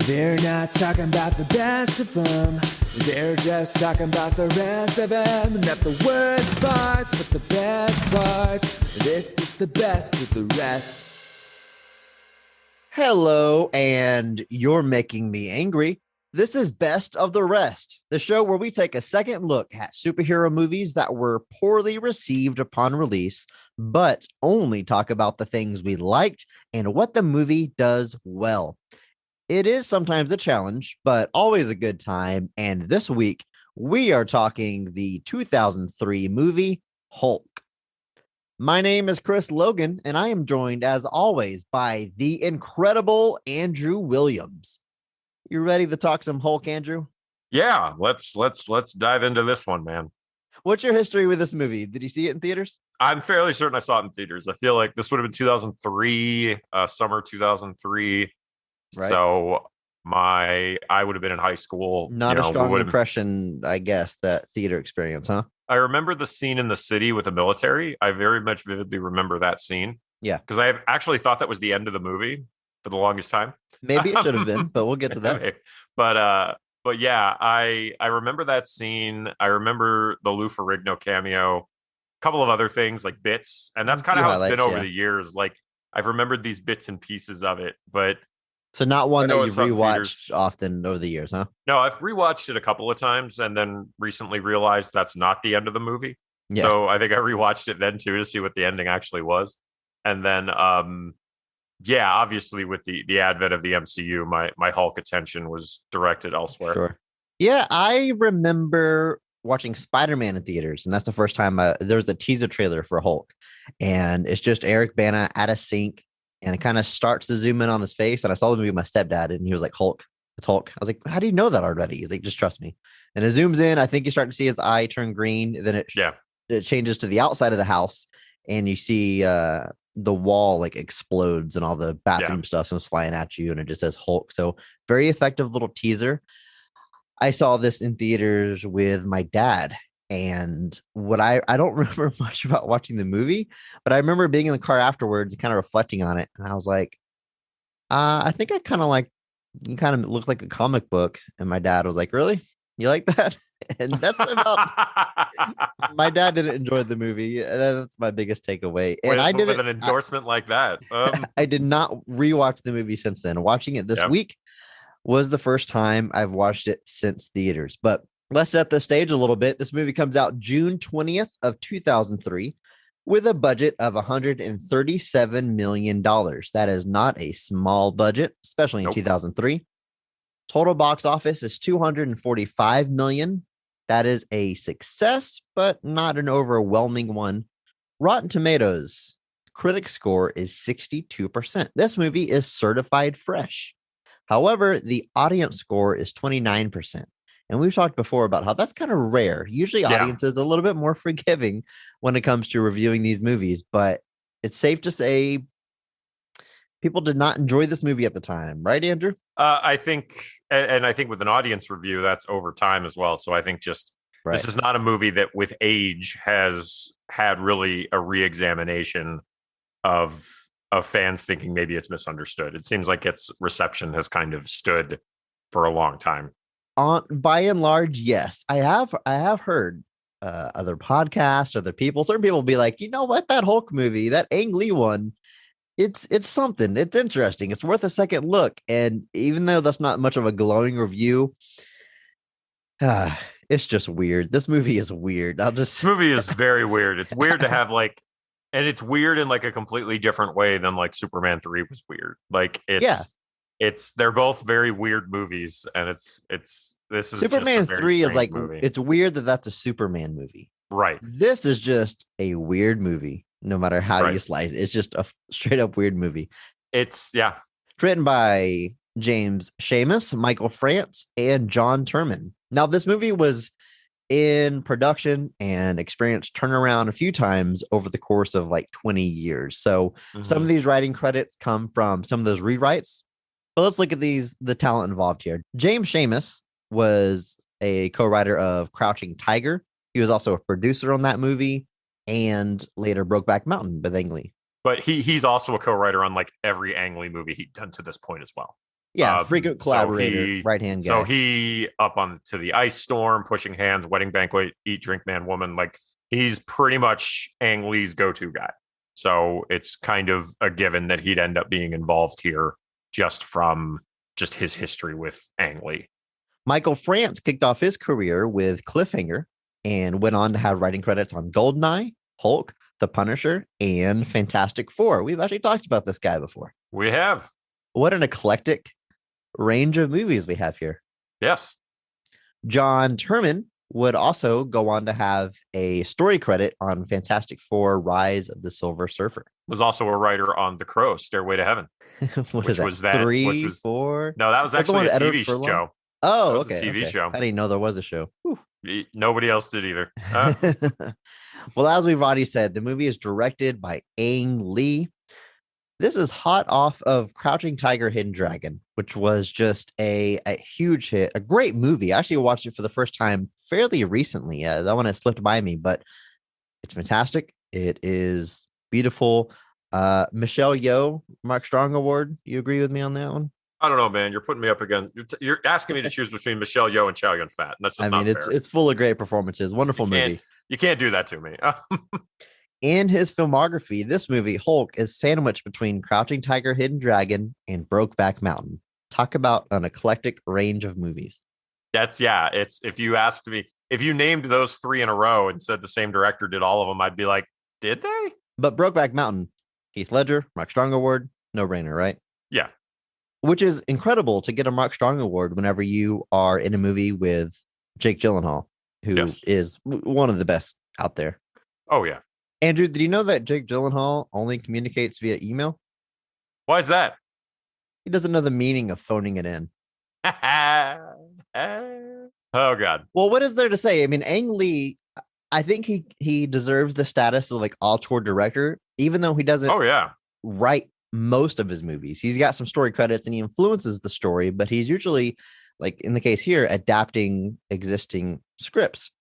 They're not talking about the best of them. They're just talking about the rest of them. Not the worst parts, but the best parts. This is the best of the rest. Hello, and you're making me angry. This is Best of the Rest, the show where we take a second look at superhero movies that were poorly received upon release, but only talk about the things we liked and what the movie does well. It is sometimes a challenge, but always a good time. And this week, we are talking the 2003 movie Hulk. My name is Chris Logan, and I am joined, as always, by the incredible Andrew Williams. You ready to talk some Hulk, Andrew? Yeah, let's dive into this one, man. What's your history with this movie? Did you see it in theaters? I'm fairly certain I saw it in theaters. I feel like this would have been 2003, summer 2003. Right. So I would have been in high school. Not a strong impression, I guess, that theater experience, huh? I remember the scene in the city with the military. I very much vividly remember that scene. Yeah. Because I actually thought that was the end of the movie for the longest time. Maybe it should have been, but we'll get to that. But yeah, I remember that scene. I remember the Lou Ferrigno cameo, a couple of other things like bits. And that's kind of how it's been over the years. Like I've remembered these bits and pieces of it, but so not one that you've rewatched often over the years, huh? No, I've rewatched it a couple of times and then recently realized that's not the end of the movie. Yeah. So I think I rewatched it then too to see what the ending actually was. And then yeah, obviously with the advent of the MCU, my Hulk attention was directed elsewhere. Sure. Yeah, I remember watching Spider-Man in theaters, and that's the first time there was a teaser trailer for Hulk, and it's just Eric Bana at a sink, and it kind of starts to zoom in on his face. And I saw the movie with my stepdad, and he was like, "Hulk, it's Hulk." I was like, "How do you know that already?" He's like, "Just trust me." And it zooms in. I think you start to see his eye turn green. Then it changes to the outside of the house, and you see the wall like explodes, and all the bathroom stuff is flying at you, and it just says Hulk. So very effective little teaser. I saw this in theaters with my dad. And what I don't remember much about watching the movie, but I remember being in the car afterwards and kind of reflecting on it. And I was like, I think I kind of you kind of looked like a comic book. And my dad was like, "Really? You like that?" And that's about my dad didn't enjoy the movie. And that's my biggest takeaway. And I did with an endorsement like that. I did not rewatch the movie since then. Watching it this week was the first time I've watched it since theaters. But let's set the stage a little bit. This movie comes out June 20th of 2003 with a budget of $137 million. That is not a small budget, especially in 2003. Total box office is $245 million. That is a success, but not an overwhelming one. Rotten Tomatoes critic score is 62%. This movie is certified fresh. However, the audience score is 29%. And we've talked before about how that's kind of rare. Usually audiences are a little bit more forgiving when it comes to reviewing these movies, but it's safe to say people did not enjoy this movie at the time. Right, Andrew? I think, and I think with an audience review, that's over time as well. So I think this is not a movie that with age has had really a re-examination of fans thinking maybe it's misunderstood. It seems like its reception has kind of stood for a long time. By and large, yes. I have heard other podcasts, certain people will be like, you know what, that Hulk movie, that Ang Lee one, it's something. It's interesting. It's worth a second look. And even though that's not much of a glowing review, it's just weird. This movie is weird. This movie is very weird. It's weird to have and it's weird in like a completely different way than like Superman 3 was weird. Like they're both very weird movies, and this is Superman 3 is like movie. It's weird that that's a Superman movie, right? This is just a weird movie, no matter how you slice it. It's just a straight up weird movie. It's written by James Schamus, Michael France, and John Turman. Now, this movie was in production and experienced turnaround a few times over the course of like 20 years. So some of these writing credits come from some of those rewrites. But let's look at the talent involved here. James Schamus was a co-writer of Crouching Tiger. He was also a producer on that movie and later Brokeback Mountain with Ang Lee. But he's also a co-writer on like every Ang Lee movie he'd done to this point as well. Yeah, frequent collaborator, So right hand so guy. he up on to the ice storm, pushing hands, wedding banquet, eat, drink, man, woman. Like he's pretty much Ang Lee's go-to guy. So it's kind of a given that he'd end up being involved here just from just his history with Ang Lee. Michael France kicked off his career with Cliffhanger and went on to have writing credits on Goldeneye, Hulk, The Punisher, and Fantastic Four. We've actually talked about this guy before. We have. What an eclectic range of movies we have here. Yes. John Turman would also go on to have a story credit on Fantastic Four: Rise of the Silver Surfer. Was also a writer on The Crow, Stairway to Heaven. Which was that? Three, four? No, that was actually a TV show. Oh, okay. A TV show. I didn't know there was a show. Whew. Nobody else did either. Well, as we've already said, the movie is directed by Ang Lee. This is hot off of Crouching Tiger, Hidden Dragon, which was just a huge hit, a great movie. I actually watched it for the first time fairly recently. That one had slipped by me, but it's fantastic. It is beautiful. Michelle Yeoh, Mark Strong Award. You agree with me on that one? I don't know, man. You're putting me up again. You're asking me to choose between Michelle Yeoh and Chow Yun-fat. That's just not fair. It's full of great performances. Wonderful movie. You can't do that to me. In his filmography, this movie, Hulk, is sandwiched between Crouching Tiger, Hidden Dragon, and Brokeback Mountain. Talk about an eclectic range of movies. It's if you asked me, if you named those three in a row and said the same director did all of them, I'd be like, did they? But Brokeback Mountain, Heath Ledger, Mark Strong Award, no brainer, right? Yeah. Which is incredible to get a Mark Strong Award whenever you are in a movie with Jake Gyllenhaal, who is one of the best out there. Oh, yeah. Andrew, did you know that Jake Gyllenhaal only communicates via email? Why is that? He doesn't know the meaning of phoning it in. Oh, God. Well, what is there to say? I mean, Ang Lee, I think he deserves the status of like auteur director, even though he doesn't write most of his movies. He's got some story credits and he influences the story, but he's usually, like in the case here, adapting existing scripts.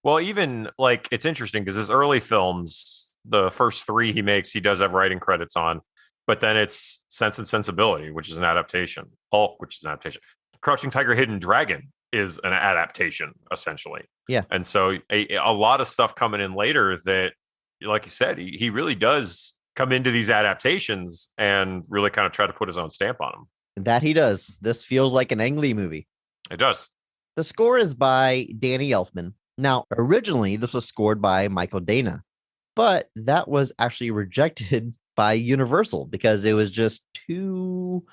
Well, even like it's interesting because his early films, the first three he makes, he does have writing credits on, but then it's Sense and Sensibility, which is an adaptation. Hulk, which is an adaptation. Crouching Tiger, Hidden Dragon is an adaptation, essentially. Yeah. And so a lot of stuff coming in later that, like you said, he really does come into these adaptations and really kind of try to put his own stamp on them. That he does. This feels like an Ang Lee movie. It does. The score is by Danny Elfman. Now, originally, this was scored by Michael Dana, but that was actually rejected by Universal because it was just too,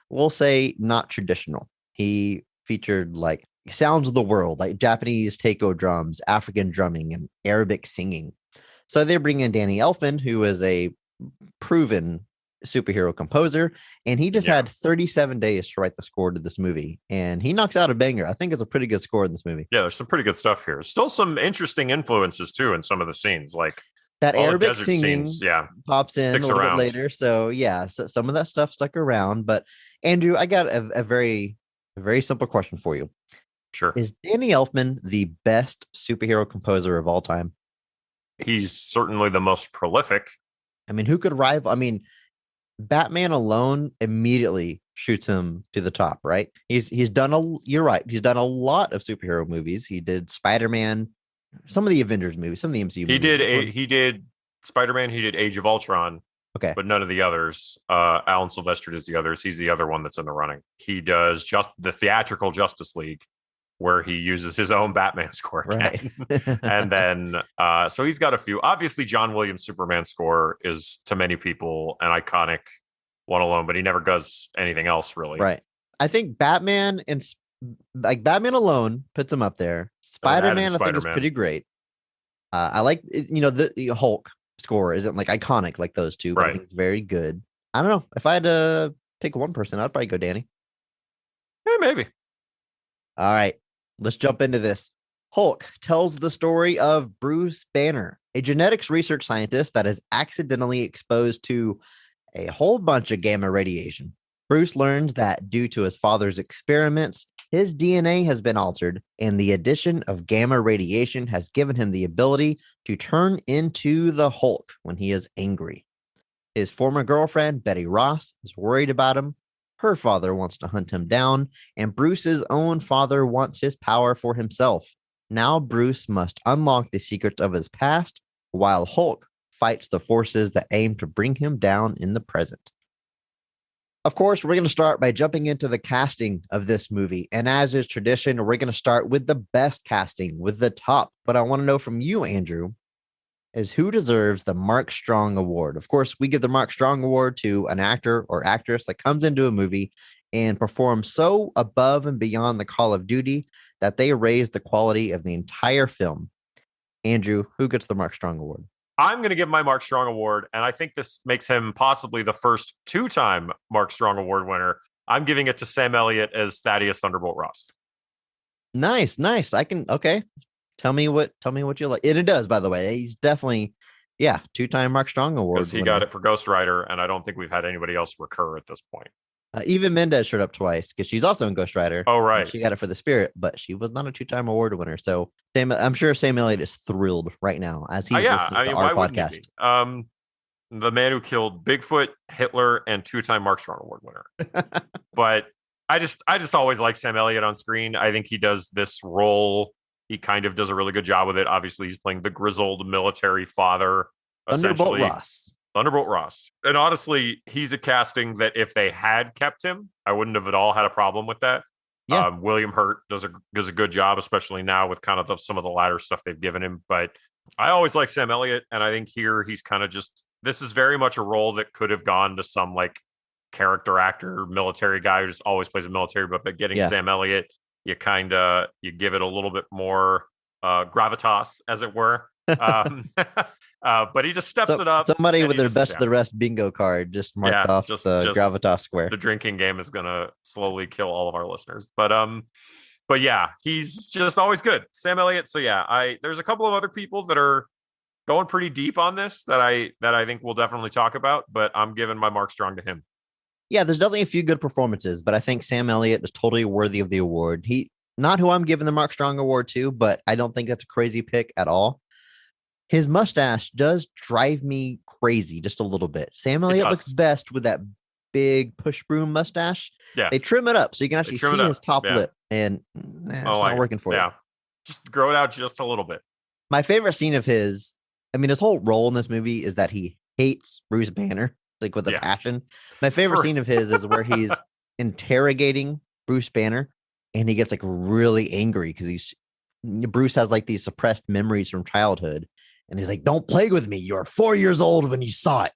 we'll say, not traditional. He featured like sounds of the world, like Japanese taiko drums, African drumming, and Arabic singing. So they bring in Danny Elfman, who is a proven superhero composer, and he just had 37 days to write the score to this movie, and he knocks out a banger. I think it's a pretty good score in this movie. Yeah, there's some pretty good stuff here. Still some interesting influences too in some of the scenes, like that Arabic singing scenes, pops in a little bit later. So so some of that stuff stuck around. But Andrew, I got a very simple question for you. Sure. Is Danny Elfman the best superhero composer of all time? He's certainly the most prolific. I mean, who could rival? I mean, Batman alone immediately shoots him to the top, right? He's done you're right. He's done a lot of superhero movies. He did Spider-Man, some of the Avengers movies, some of the MCU movies. He did Spider-Man, he did Age of Ultron. Okay. But none of the others. Alan Silvestri does the others. He's the other one that's in the running. He does just the theatrical Justice League, where he uses his own Batman score again. Right. And then, so he's got a few. Obviously, John Williams' Superman score is, to many people, an iconic one alone, but he never does anything else, really. Right. I think Batman and, like, Batman alone puts him up there. Spider-Man, I think, is pretty great. I like, the Hulk score isn't, like, iconic like those two, but I think it's very good. I don't know. If I had to pick one person, I'd probably go Danny. Yeah, maybe. All right. Let's jump into this. Hulk tells the story of Bruce Banner, a genetics research scientist that is accidentally exposed to a whole bunch of gamma radiation. Bruce learns that due to his father's experiments, his DNA has been altered, and the addition of gamma radiation has given him the ability to turn into the Hulk when he is angry. His former girlfriend, Betty Ross, is worried about him, Her father wants to hunt him down, and Bruce's own father wants his power for himself. Now Bruce must unlock the secrets of his past, while Hulk fights the forces that aim to bring him down in the present. Of course, we're going to start by jumping into the casting of this movie. And as is tradition, we're going to start with the best casting, with the top. But I want to know from you, Andrew, is who deserves the Mark Strong Award? Of course, we give the Mark Strong Award to an actor or actress that comes into a movie and performs so above and beyond the call of duty that they raise the quality of the entire film. Andrew, who gets the Mark Strong Award? I'm going to give my Mark Strong Award, and I think this makes him possibly the first 2-time Mark Strong Award winner. I'm giving it to Sam Elliott as Thaddeus Thunderbolt Ross. Nice. Okay. Tell me what you like. And it does, by the way. He's definitely, 2-time Mark Strong Award. Because he got it for Ghost Rider, and I don't think we've had anybody else recur at this point. Even Mendez showed up twice because she's also in Ghost Rider. Oh, right. She got it for The Spirit, but she was not a 2-time award winner. So I'm sure Sam Elliott is thrilled right now as he's listening to our podcast. The man who killed Bigfoot, Hitler, and 2-time Mark Strong Award winner. But I just always like Sam Elliott on screen. I think he does this role. He kind of does a really good job with it. Obviously, he's playing the grizzled military father. Thunderbolt Ross. And honestly, he's a casting that if they had kept him, I wouldn't have at all had a problem with that. Yeah. William Hurt does a good job, especially now with kind of some of the latter stuff they've given him. But I always like Sam Elliott, and I think here he's kind of this is very much a role that could have gone to some like character actor, military guy who just always plays a military, but getting Sam Elliott, you give it a little bit more gravitas, as it were. But he just steps it up. Somebody with their best of the rest bingo card just marked off the gravitas square. The drinking game is gonna slowly kill all of our listeners. But yeah, he's just always good. Sam Elliott. So yeah, there's a couple of other people that are going pretty deep on this that I think we'll definitely talk about, but I'm giving my Mark Strong to him. Yeah, there's definitely a few good performances, but I think Sam Elliott is totally worthy of the award. He not who I'm giving the Mark Strong Award to, but I don't think that's a crazy pick at all. His mustache does drive me crazy just a little bit. Sam Elliott looks best with that big push broom mustache. Yeah. They trim it up so you can actually see his top lip, and it's not working for you. Just grow it out just a little bit. My favorite scene of his whole role in this movie is that he hates Bruce Banner, like with a passion. My favorite scene of his is where he's interrogating Bruce Banner, and he gets like really angry because Bruce has like these suppressed memories from childhood. And he's like, "Don't play with me. You're 4 years old when you saw it."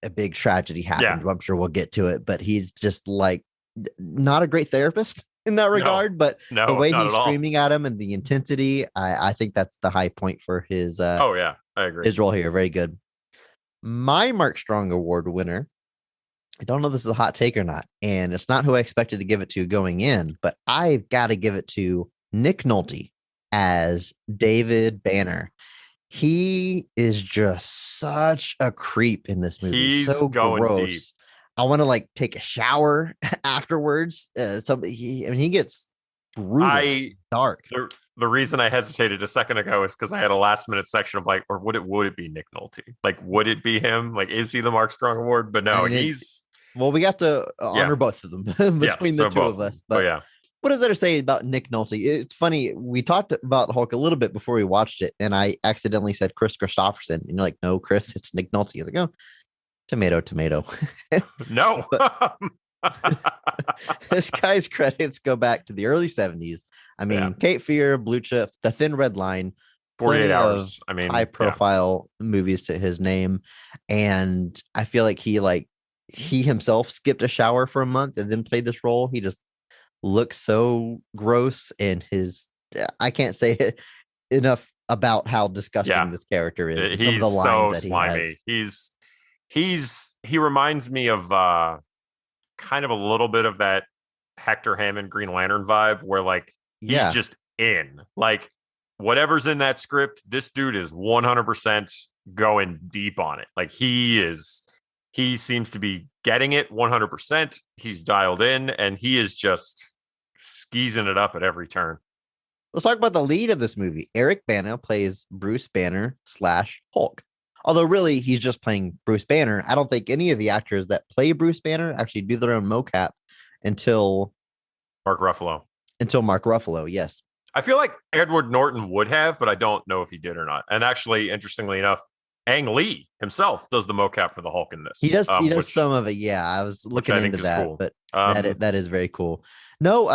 A big tragedy happened. I'm sure we'll get to it, but he's just like not a great therapist in that regard. But the way he's screaming at him and the intensity, I think that's the high point for his. I agree. His role here, very good. My Mark Strong Award winner. I don't know if this is a hot take or not, and it's not who I expected to give it to going in, but I've got to give it to Nick Nolte as David Banner. He is just such a creep in this movie. He's so going gross. Deep. I want to like take a shower afterwards. He gets brutal, dark. The reason I hesitated a second ago is because I had a last minute section of like, or would it be Nick Nolte? Like, would it be him? Like, is he the Mark Strong Award? But no, well, we got to honor both of them between the two of us. But what does there say about Nick Nolte? It's funny. We talked about Hulk a little bit before we watched it, and I accidentally said Chris Christopherson. And you're like, "No, Chris, it's Nick Nolte." You're like, "Oh, tomato." No. This guy's credits go back to the early 70s. Cape Fear, Blue Chips, The Thin Red Line, 48 Hours. High profile movies to his name. And I feel like he himself skipped a shower for a month and then played this role. He just looks so gross, and I can't say it enough about how disgusting this character is. He's some of the lines so slimy. He reminds me of kind of a little bit of that Hector Hammond Green Lantern vibe, where like he's just in like whatever's in that script. This dude is 100% going deep on it. Like he seems to be getting it 100%. He's dialed in, and he is just skeezing it up at every turn. Let's talk about the lead of this movie. Eric Bana plays Bruce Banner / Hulk. Although really, he's just playing Bruce Banner. I don't think any of the actors that play Bruce Banner actually do their own mocap until Mark Ruffalo. Until Mark Ruffalo, yes. I feel like Edward Norton would have, but I don't know if he did or not. And actually, interestingly enough, Ang Lee himself does the mocap for the Hulk in this. He does. He does some of it. Yeah, I was looking into that, cool. But that is very cool. No,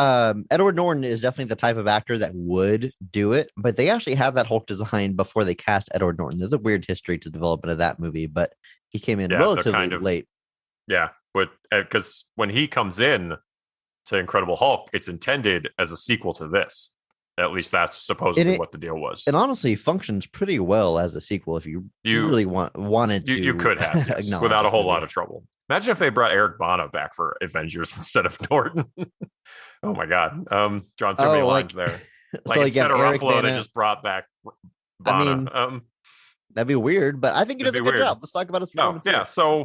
Edward Norton is definitely the type of actor that would do it. But they actually have that Hulk design before they cast Edward Norton. There's a weird history to development of that movie, but he came in relatively late. Yeah, but because when he comes in to Incredible Hulk, it's intended as a sequel to this. At least that's supposedly what the deal was. And honestly, functions pretty well as a sequel if you really wanted to. You could have, yes, without a whole lot of trouble. Imagine if they brought Eric Bana back for Avengers instead of Norton. Oh my God. John, so many lines there. Like, so instead of Ruffalo, they just brought back Bana. I mean, that'd be weird, but I think he does a good job. Let's talk about his performance. Yeah, so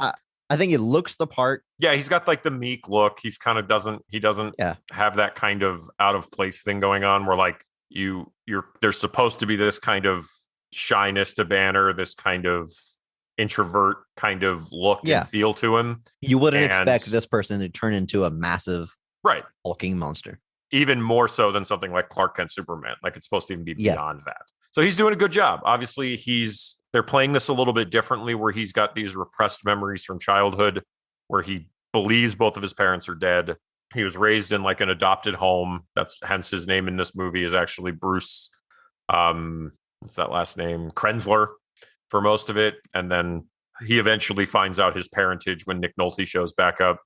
I think he looks the part. Yeah, he's got like the meek look. He's kind of doesn't have that kind of out of place thing going on where like there's supposed to be this kind of shyness to Banner, this kind of introvert kind of look and feel to him. You wouldn't expect this person to turn into a massive hulking monster. Even more so than something like Clark Kent Superman. Like it's supposed to even be beyond that. So he's doing a good job. Obviously, they're playing this a little bit differently where he's got these repressed memories from childhood where he believes both of his parents are dead. He was raised in like an adopted home. That's hence his name in this movie is actually Bruce. What's that last name? Krenzler for most of it. And then he eventually finds out his parentage when Nick Nolte shows back up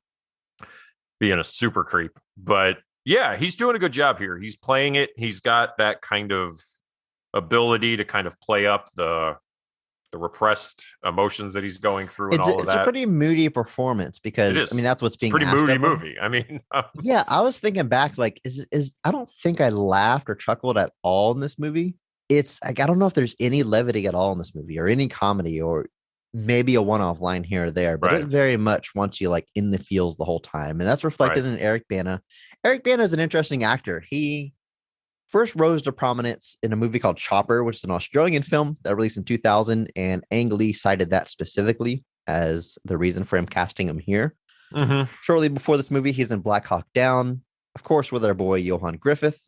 being a super creep. But yeah, he's doing a good job here. He's playing it. He's got that kind of ability to kind of play up the repressed emotions that he's going through and all of that. It's a pretty moody performance because I mean that's what's being pretty moody movie. I mean, yeah, I was thinking back like is I don't think I laughed or chuckled at all in this movie. It's like I don't know if there's any levity at all in this movie or any comedy or maybe a one-off line here or there, but it very much wants you like in the feels the whole time, and that's reflected in Eric Bana. Eric Bana is an interesting actor. He first rose to prominence in a movie called Chopper, which is an Australian film that released in 2000, and Ang Lee cited that specifically as the reason for him casting him here. Mm-hmm. Shortly before this movie, he's in Black Hawk Down, of course, with our boy Johan Griffith.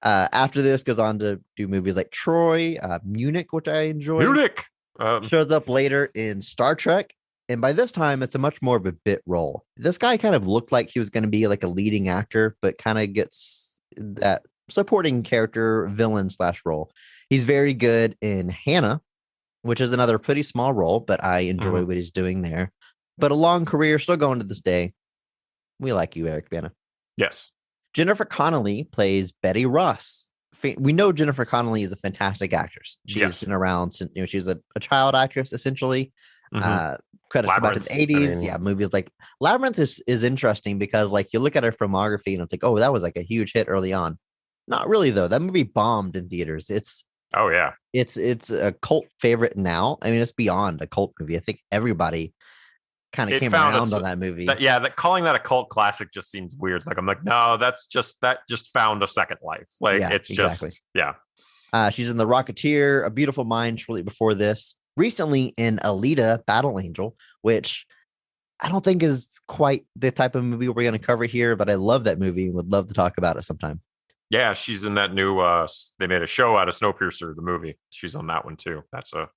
After this, goes on to do movies like Troy, Munich, which I enjoy. Munich shows up later in Star Trek, and by this time, it's a much more of a bit role. This guy kind of looked like he was going to be like a leading actor, but kind of gets that supporting character villain / role. He's very good in Hannah, which is another pretty small role, but I enjoy what he's doing there. But a long career, still going to this day. We like you, Eric Bana. Yes. Jennifer Connelly plays Betty Ross. We know Jennifer Connelly is a fantastic actress. She's been around since she's a child actress essentially. Credits back to the 80s. I mean, movies like Labyrinth is interesting because like you look at her filmography and it's like, oh, that was like a huge hit early on. Not really though. That movie bombed in theaters. It's a cult favorite now. I mean, it's beyond a cult movie. I think everybody kind of came around on that movie. Calling that a cult classic just seems weird. Like I'm like, no, that just found a second life. Like she's in The Rocketeer, A Beautiful Mind shortly before this. Recently in Alita: Battle Angel, which I don't think is quite the type of movie we're going to cover here, but I love that movie and would love to talk about it sometime. Yeah, she's in that new, they made a show out of Snowpiercer, the movie. She's on that one too. That's a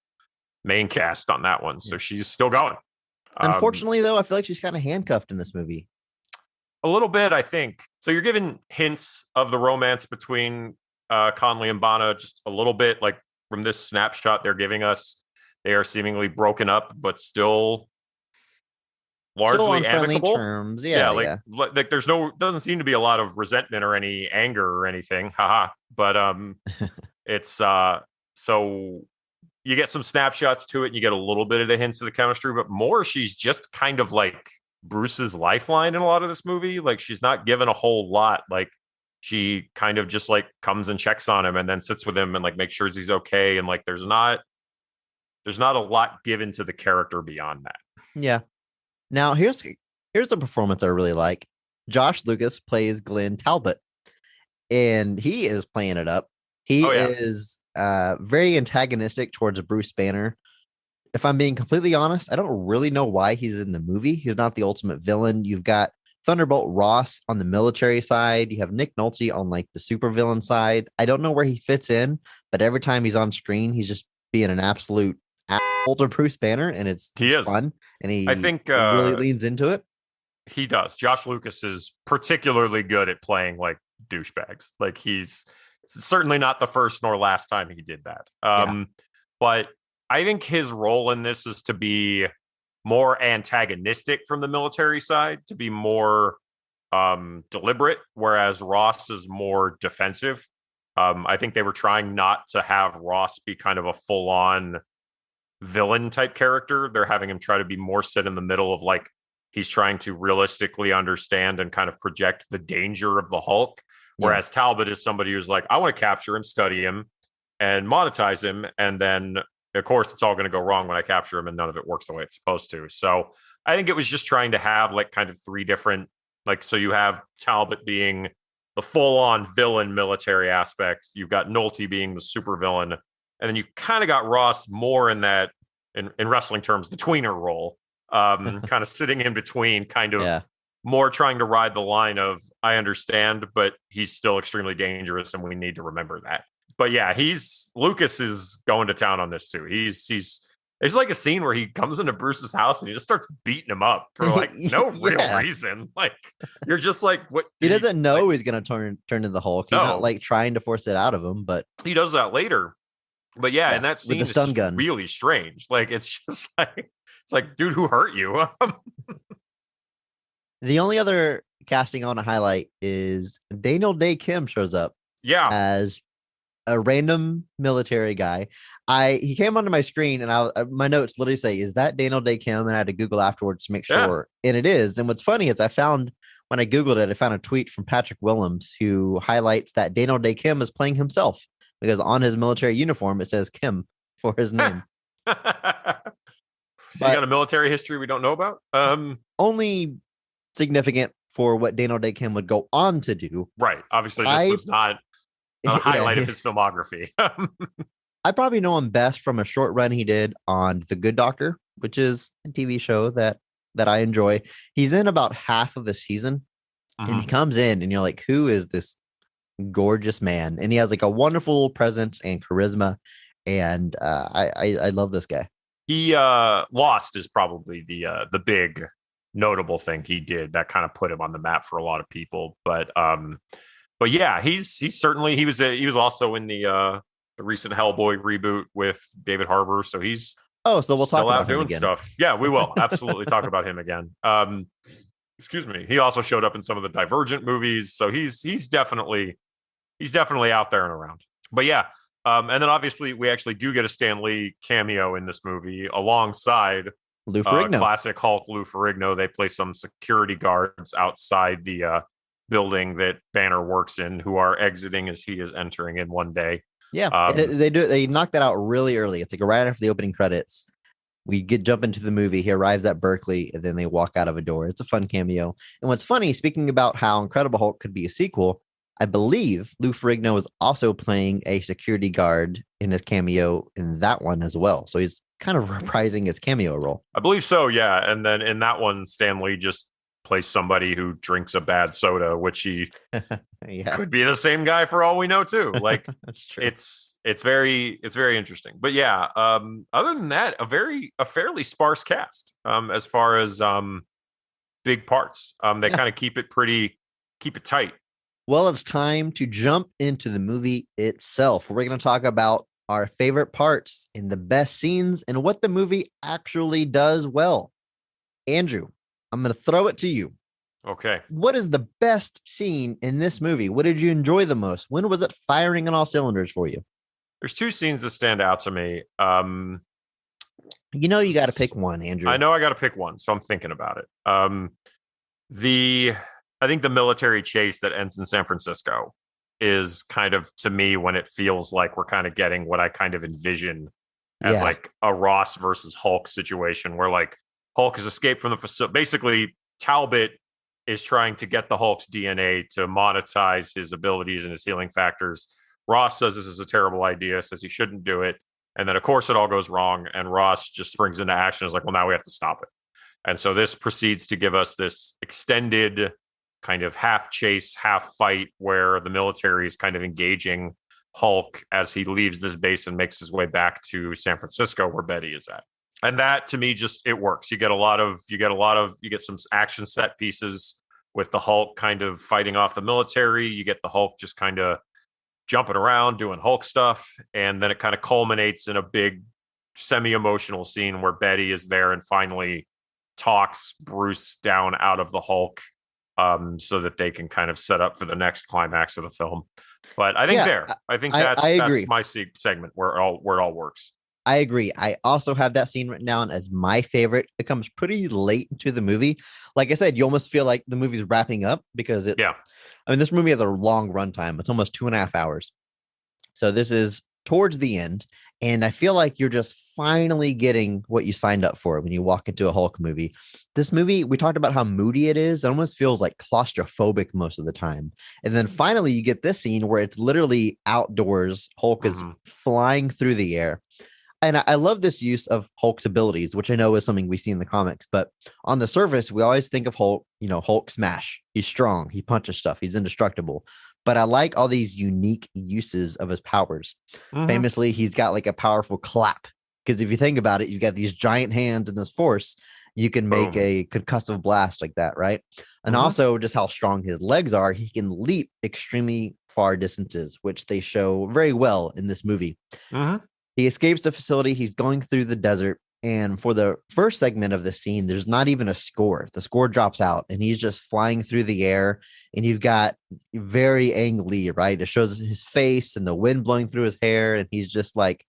main cast on that one. So she's still going. Unfortunately, though, I feel like she's kind of handcuffed in this movie. A little bit, I think. So you're given hints of the romance between Connelly and Bana, just a little bit. Like from this snapshot they're giving us, they are seemingly broken up, but still largely amicable terms. Like there's doesn't seem to be a lot of resentment or any anger or anything. But it's so you get some snapshots to it and you get a little bit of the hints of the chemistry, but more she's just kind of like Bruce's lifeline in a lot of this movie. Like she's not given a whole lot. Like she kind of just like comes and checks on him and then sits with him and like makes sure he's okay. And like there's not a lot given to the character beyond that. Yeah. Now, here's the performance I really like. Josh Lucas plays Glenn Talbot, and he is playing it up. He is very antagonistic towards Bruce Banner. if I'm being completely honest, I don't really know why he's in the movie. He's not the ultimate villain. You've got Thunderbolt Ross on the military side. You have Nick Nolte on like the supervillain side. I don't know where he fits in, but every time he's on screen, he's just being an absolute asshole to Bruce Banner, and it's fun, and I think really leans into it. He does. Josh Lucas is particularly good at playing like douchebags. Like he's certainly not the first nor last time he did that. But I think his role in this is to be more antagonistic from the military side, to be more deliberate, whereas Ross is more defensive. I think they were trying not to have Ross be kind of a full-on villain type character. They're having him try to be more sit in the middle of like he's trying to realistically understand and kind of project the danger of the Hulk. Whereas Talbot is somebody who's like, I want to capture him, study him, and monetize him. And then, of course, it's all going to go wrong when I capture him and none of it works the way it's supposed to. So I think it was just trying to have like kind of three different, like, so you have Talbot being the full-on villain military aspect. You've got Nolte being the super villain. And then you kind of got Ross more in that, in wrestling terms, the tweener role, kind of sitting in between, kind of more trying to ride the line of, I understand, but he's still extremely dangerous and we need to remember that. But yeah, Lucas is going to town on this too. There's like a scene where he comes into Bruce's house and he just starts beating him up for like no real reason. Like you're just like, what? He doesn't know he's going to turn into the Hulk. He's not like trying to force it out of him, but he does that later. But yeah, and that scene with the stun gun, really strange. Like it's just like, it's like, dude, who hurt you? The only other casting I want to highlight is Daniel Day Kim shows up. As a random military guy. He came onto my screen and my notes literally say, is that Daniel Day Kim? And I had to Google afterwards to make sure. And it is. And what's funny is when I Googled it, I found a tweet from Patrick Willems who highlights that Daniel Day Kim is playing himself because on his military uniform, it says Kim for his name. He got a military history we don't know about? Only significant for what Daniel Day Kim would go on to do. Right. Obviously, this was not a highlight of his filmography. I probably know him best from a short run he did on The Good Doctor, which is a TV show that I enjoy. He's in about half of a season, and he comes in, and you're like, who is this gorgeous man? And he has like a wonderful presence and charisma, and I love this guy. He Lost is probably the big notable thing he did that kind of put him on the map for a lot of people. But yeah, he's certainly he was also in the recent Hellboy reboot with David Harbour. So he's so we'll talk about him doing again. Stuff. Yeah, we will absolutely talk about him again. Excuse me. He also showed up in some of the Divergent movies, so he's definitely out there and around. But yeah, and then obviously we actually do get a Stan Lee cameo in this movie alongside Lou Ferrigno. Classic Hulk Lou Ferrigno. They place some security guards outside the building that Banner works in, who are exiting as he is entering in one day. Yeah, they knock that out really early. It's like right after the opening credits. We jump into the movie. He arrives at Berkeley, and then they walk out of a door. It's a fun cameo. And what's funny, speaking about how Incredible Hulk could be a sequel, I believe Lou Ferrigno is also playing a security guard in his cameo in that one as well. So he's kind of reprising his cameo role. I believe so, yeah. And then in that one, Stan Lee just plays somebody who drinks a bad soda, which he could be the same guy for all we know too. Like that's true. It's very interesting. But yeah, other than that, a fairly sparse cast as far as big parts. They kind of keep it tight. Well, it's time to jump into the movie itself. We're going to talk about our favorite parts and the best scenes and what the movie actually does well. Andrew, I'm going to throw it to you. Okay. What is the best scene in this movie? What did you enjoy the most? When was it firing on all cylinders for you? There's two scenes that stand out to me. You got to pick one, Andrew. I know I got to pick one, so I'm thinking about it. I think the military chase that ends in San Francisco is kind of, to me, when it feels like we're kind of getting what I kind of envision as like a Ross versus Hulk situation, where like Hulk has escaped from the facility. Basically, Talbot is trying to get the Hulk's DNA to monetize his abilities and his healing factors. Ross says this is a terrible idea, says he shouldn't do it. And then, of course, it all goes wrong. And Ross just springs into action. Is like, well, now we have to stop it. And so this proceeds to give us this extended kind of half chase, half fight where the military is kind of engaging Hulk as he leaves this base and makes his way back to San Francisco where Betty is at. And that to me just it works. You get some action set pieces with the Hulk kind of fighting off the military. You get the Hulk just kind of jumping around doing Hulk stuff, and then it kind of culminates in a big semi-emotional scene where Betty is there and finally talks Bruce down out of the Hulk, so that they can kind of set up for the next climax of the film. But I think that's my segment where it all works. I agree. I also have that scene written down as my favorite. It comes pretty late into the movie. Like I said, you almost feel like the movie's wrapping up because this movie has a long runtime. It's almost 2.5 hours. So this is towards the end. And I feel like you're just finally getting what you signed up for when you walk into a Hulk movie. This movie, we talked about how moody it is. It almost feels like claustrophobic most of the time. And then finally you get this scene where it's literally outdoors. Hulk is flying through the air. And I love this use of Hulk's abilities, which I know is something we see in the comics. But on the surface, we always think of Hulk, Hulk smash. He's strong. He punches stuff. He's indestructible. But I like all these unique uses of his powers. Famously, he's got like a powerful clap. Because if you think about it, you've got these giant hands and this force. You can make a concussive blast like that, right? And also just how strong his legs are. He can leap extremely far distances, which they show very well in this movie. He escapes the facility. He's going through the desert. And for the first segment of the scene, there's not even a score. The score drops out and he's just flying through the air. And you've got very Ang Lee, right? It shows his face and the wind blowing through his hair. And he's just like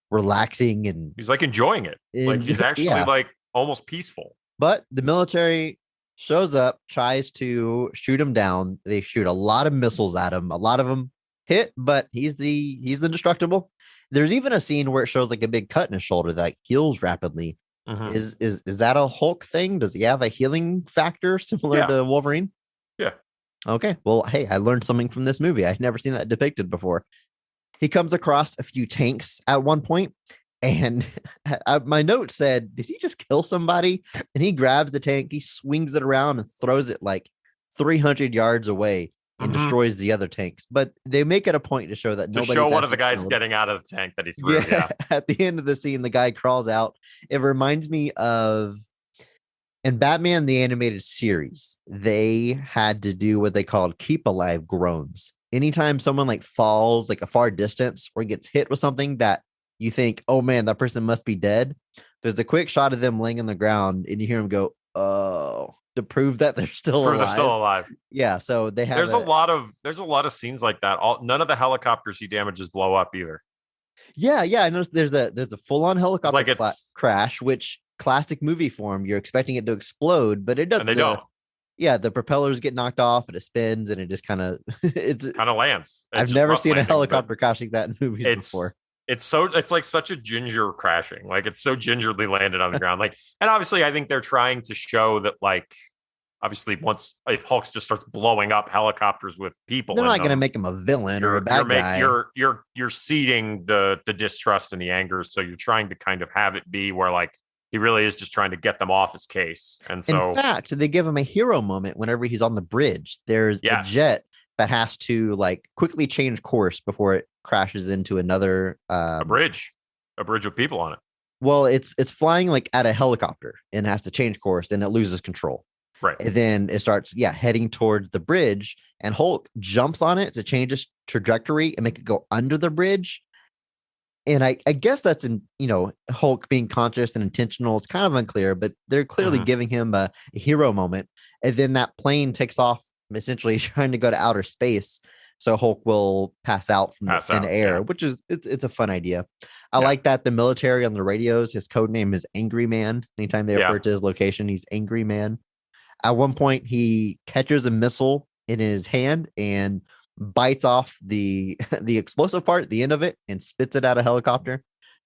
relaxing. And he's like enjoying it. Like he's actually like almost peaceful. But the military shows up, tries to shoot him down. They shoot a lot of missiles at him. A lot of them hit, but he's indestructible. There's even a scene where it shows like a big cut in his shoulder that heals rapidly. Is that a Hulk thing? Does he have a healing factor similar to Wolverine? Yeah. Okay. Well, hey, I learned something from this movie. I've never seen that depicted before. He comes across a few tanks at one point, and my note said, did he just kill somebody? And he grabs the tank, he swings it around and throws it like 300 yards away. And destroys the other tanks, but they make it a point to show that nobody show one of the guys getting out of the tank that he threw. Yeah. At the end of the scene, the guy crawls out. It reminds me of in Batman the Animated Series. They had to do what they called keep alive groans. Anytime someone like falls like a far distance or gets hit with something that you think, oh man, that person must be dead. There's a quick shot of them laying on the ground, and you hear them go, oh. To prove that they're still alive. They're still alive. Yeah, so they have. There's a lot of scenes like that. None of the helicopters he damages blow up either. Yeah. I noticed there's a full on helicopter crash, which classic movie form. You're expecting it to explode, but it doesn't. And they don't. Yeah, the propellers get knocked off and it spins and it just kind of lands. I've never seen a helicopter crashing that in movies before. It's like such a ginger crashing. Like it's so gingerly landed on the ground. Like, and obviously I think they're trying to show that like, obviously if Hulk just starts blowing up helicopters with people, they're not going to make him a villain or a bad guy. You're seeding the distrust and the anger. So you're trying to kind of have it be where like, he really is just trying to get them off his case. And so in fact, they give him a hero moment whenever he's on the bridge. There's a jet that has to like quickly change course before it crashes into another a bridge with people on it. Well, it's flying like at a helicopter and has to change course and it loses control. Right. And then it starts heading towards the bridge, and Hulk jumps on it to change its trajectory and make it go under the bridge. And I guess that's Hulk being conscious and intentional. It's kind of unclear, but they're clearly giving him a hero moment. And then that plane takes off, essentially trying to go to outer space. So Hulk will pass out from the thin air, which is it's a fun idea. I like that the military on the radios, his code name is Angry Man. Anytime they refer to his location, he's Angry Man. At one point, he catches a missile in his hand and bites off the explosive part, the end of it, and spits it out a helicopter.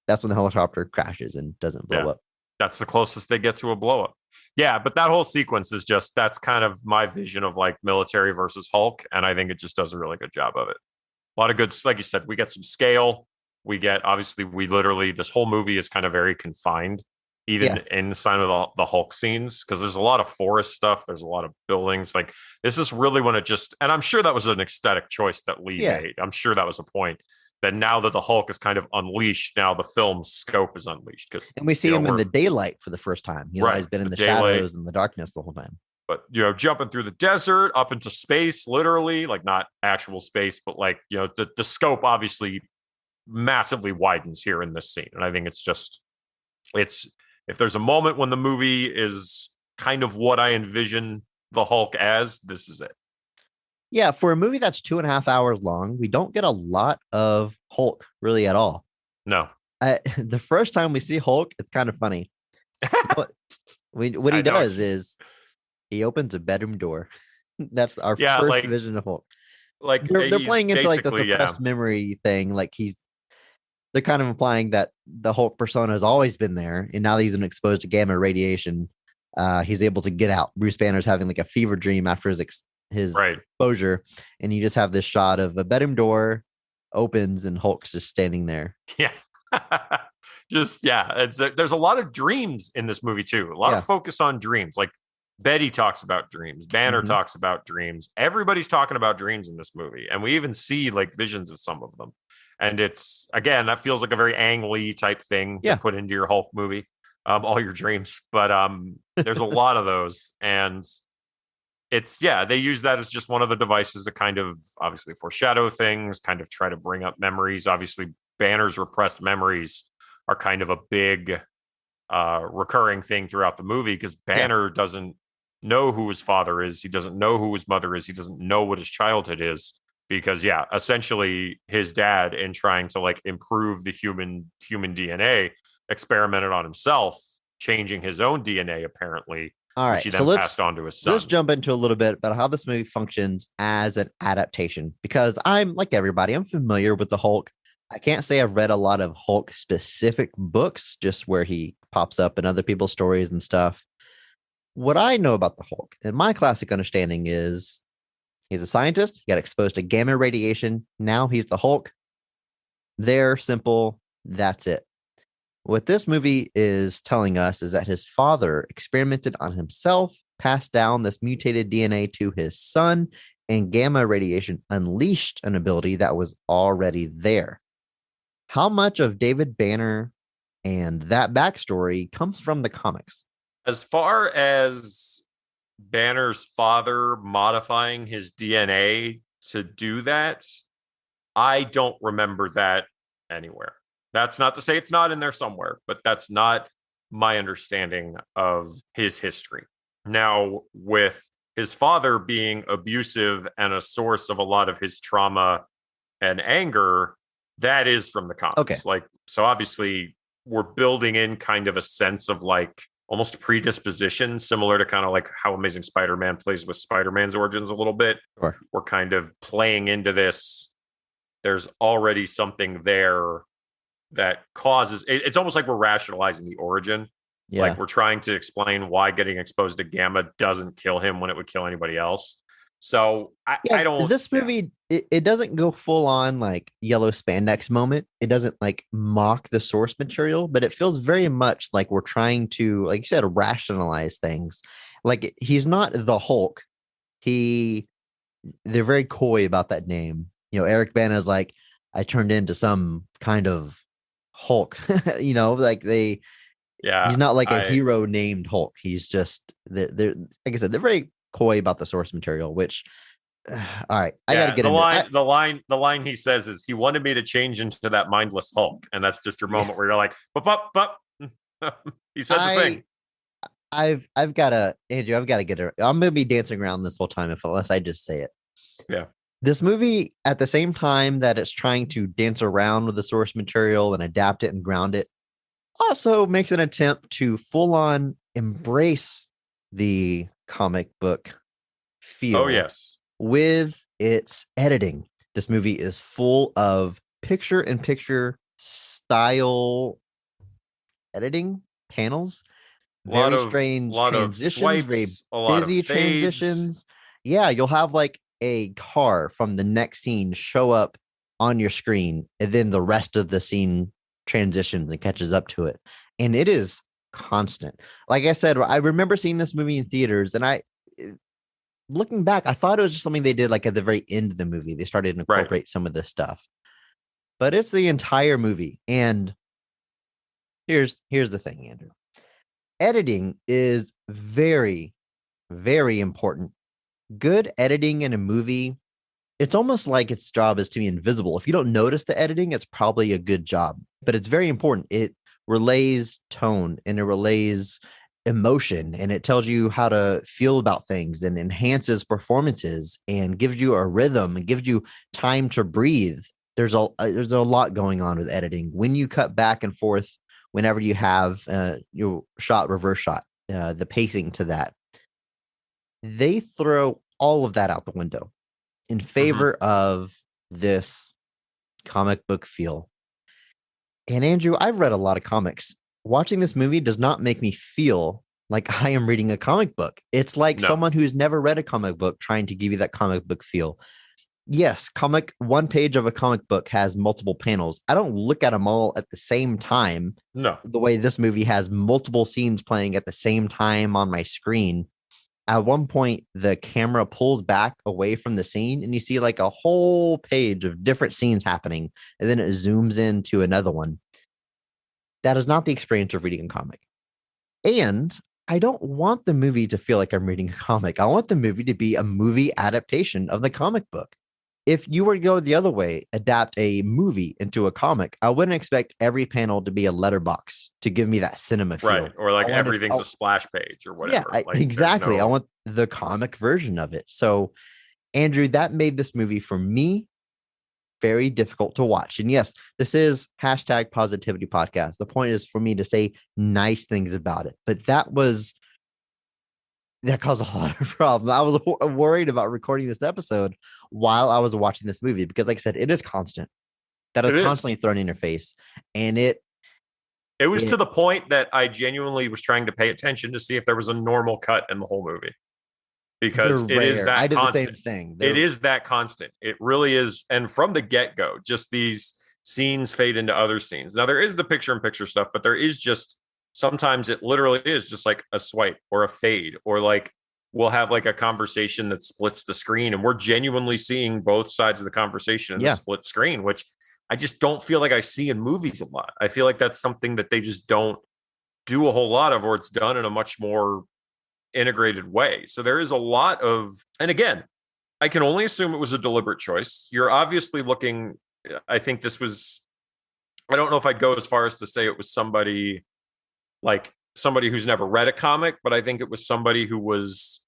That's when the helicopter crashes and doesn't blow up. That's the closest they get to a blow up. Yeah, but that whole sequence is that's kind of my vision of like military versus Hulk, and I think it just does a really good job of it. A lot of good, like you said, we get some scale. We get, obviously, we literally, this whole movie is kind of very confined, even inside of the Hulk scenes, because there's a lot of forest stuff. There's a lot of buildings. Like, this is really when it just, and I'm sure that was an aesthetic choice that Lee made. I'm sure that was a point that now that the Hulk is kind of unleashed, now the film's scope is unleashed. And we see him in the daylight for the first time. He's been in the shadows and the darkness the whole time. But, jumping through the desert up into space, literally, like not actual space, but like, the scope obviously massively widens here in this scene. And I think if there's a moment when the movie is kind of what I envision the Hulk as, this is it. Yeah, for a movie that's 2.5 hours long, we don't get a lot of Hulk really at all. No. The first time we see Hulk, it's kind of funny. What he does is he opens a bedroom door. That's our first vision of Hulk. Like they're playing into like the suppressed memory thing. Like they're kind of implying that the Hulk persona has always been there, and now that he's been exposed to gamma radiation, he's able to get out. Bruce Banner's having like a fever dream after his exposure, and you just have this shot of a bedroom door opens and Hulk's just standing there. Yeah. There's a lot of dreams in this movie too. A lot of focus on dreams. Like Betty talks about dreams. Banner talks about dreams. Everybody's talking about dreams in this movie, and we even see like visions of some of them. And it's, again, that feels like a very Ang Lee type thing to put into your Hulk movie, all your dreams. But there's a lot of those, and it's they use that as just one of the devices to kind of obviously foreshadow things, kind of try to bring up memories. Obviously, Banner's repressed memories are kind of a big recurring thing throughout the movie, because Banner doesn't know who his father is. He doesn't know who his mother is. He doesn't know what his childhood is, because essentially his dad, in trying to like improve the human DNA, experimented on himself, changing his own DNA apparently. All right, which he then passed on to his son. Let's jump into a little bit about how this movie functions as an adaptation, because I'm like everybody, I'm familiar with the Hulk. I can't say I've read a lot of Hulk specific books, just where he pops up in other people's stories and stuff. What I know about the Hulk, and my classic understanding, is he's a scientist. He got exposed to gamma radiation. Now he's the Hulk. They're simple. That's it. What this movie is telling us is that his father experimented on himself, passed down this mutated DNA to his son, and gamma radiation unleashed an ability that was already there. How much of David Banner and that backstory comes from the comics? As far as Banner's father modifying his DNA to do that, I don't remember that anywhere. That's not to say it's not in there somewhere, but that's not my understanding of his history. Now, with his father being abusive and a source of a lot of his trauma and anger, that is from the comics. Okay. Like, so obviously we're building in kind of a sense of like almost predisposition, similar to kind of like how Amazing Spider-Man plays with Spider-Man's origins a little bit. Sure. We're kind of playing into this. There's already something there that causes it's almost like we're rationalizing the origin. Like we're trying to explain why getting exposed to gamma doesn't kill him when it would kill anybody else. So I don't. This movie, it doesn't go full on like yellow spandex moment. It doesn't like mock the source material, but it feels very much like we're trying to, like you said, rationalize things. Like he's not the Hulk. They're very coy about that name. Eric Bana is like, I turned into some kind of Hulk. Like he's not like a hero named Hulk. He's just they're like I said, they're very coy about the source material, which all right, I gotta get the line he says is, he wanted me to change into that mindless Hulk, and that's just your moment where you're like, but he said the thing. I've gotta get it. I'm gonna be dancing around this whole time unless I just say it. Yeah. This movie, at the same time that it's trying to dance around with the source material and adapt it and ground it, also makes an attempt to full on embrace the comic book feel. Oh, yes. With its editing. This movie is full of picture-in-picture style editing panels. Very strange transitions, very busy transitions. Yeah, you'll have like a car from the next scene show up on your screen, and then the rest of the scene transitions and catches up to it. And it is constant. Like I said, I remember seeing this movie in theaters, and looking back, I thought it was just something they did like at the very end of the movie. They started to incorporate some of this stuff, but it's the entire movie. And here's the thing, Andrew. Editing is very, very important. Good editing in a movie, it's almost like its job is to be invisible. If you don't notice the editing, it's probably a good job, but it's very important. It relays tone and it relays emotion, and it tells you how to feel about things and enhances performances and gives you a rhythm and gives you time to breathe. There's a lot going on with editing. When you cut back and forth, whenever you have your shot, reverse shot, the pacing to that, they throw all of that out the window in favor of this comic book feel. And Andrew, I've read a lot of comics. Watching this movie does not make me feel like I am reading a comic book. It's like someone who's never read a comic book trying to give you that comic book feel. Yes, one page of a comic book has multiple panels. I don't look at them all at the same time. No. The way this movie has multiple scenes playing at the same time on my screen. At one point, the camera pulls back away from the scene and you see like a whole page of different scenes happening. And then it zooms into another one. That is not the experience of reading a comic. And I don't want the movie to feel like I'm reading a comic. I want the movie to be a movie adaptation of the comic book. If you were to go the other way, adapt a movie into a comic, I wouldn't expect every panel to be a letterbox to give me that cinema feel. Right. Or like everything's a splash page or whatever. Yeah, like, exactly. I want the comic version of it. So, Andrew, that made this movie for me very difficult to watch. And yes, this is #positivity podcast. The point is for me to say nice things about it. But that caused a lot of problems. I was worried about recording this episode while I was watching this movie because, like I said, it is constant. That is constantly thrown in your face. And it was to the point that I genuinely was trying to pay attention to see if there was a normal cut in the whole movie. Because it is that I did constant. The same thing. It is that constant. It really is. And from the get-go, just these scenes fade into other scenes. Now, there is the picture-in-picture stuff, but there is just sometimes it literally is just like a swipe or a fade, or like we'll have like a conversation that splits the screen and we're genuinely seeing both sides of the conversation in the split screen, which I just don't feel like I see in movies a lot. I feel like that's something that they just don't do a whole lot of, or it's done in a much more integrated way. So there is a lot of, and again, I can only assume it was a deliberate choice. You're obviously looking, I think this was, I don't know if I'd go as far as to say it was somebody who's never read a comic, but I think it was somebody who was,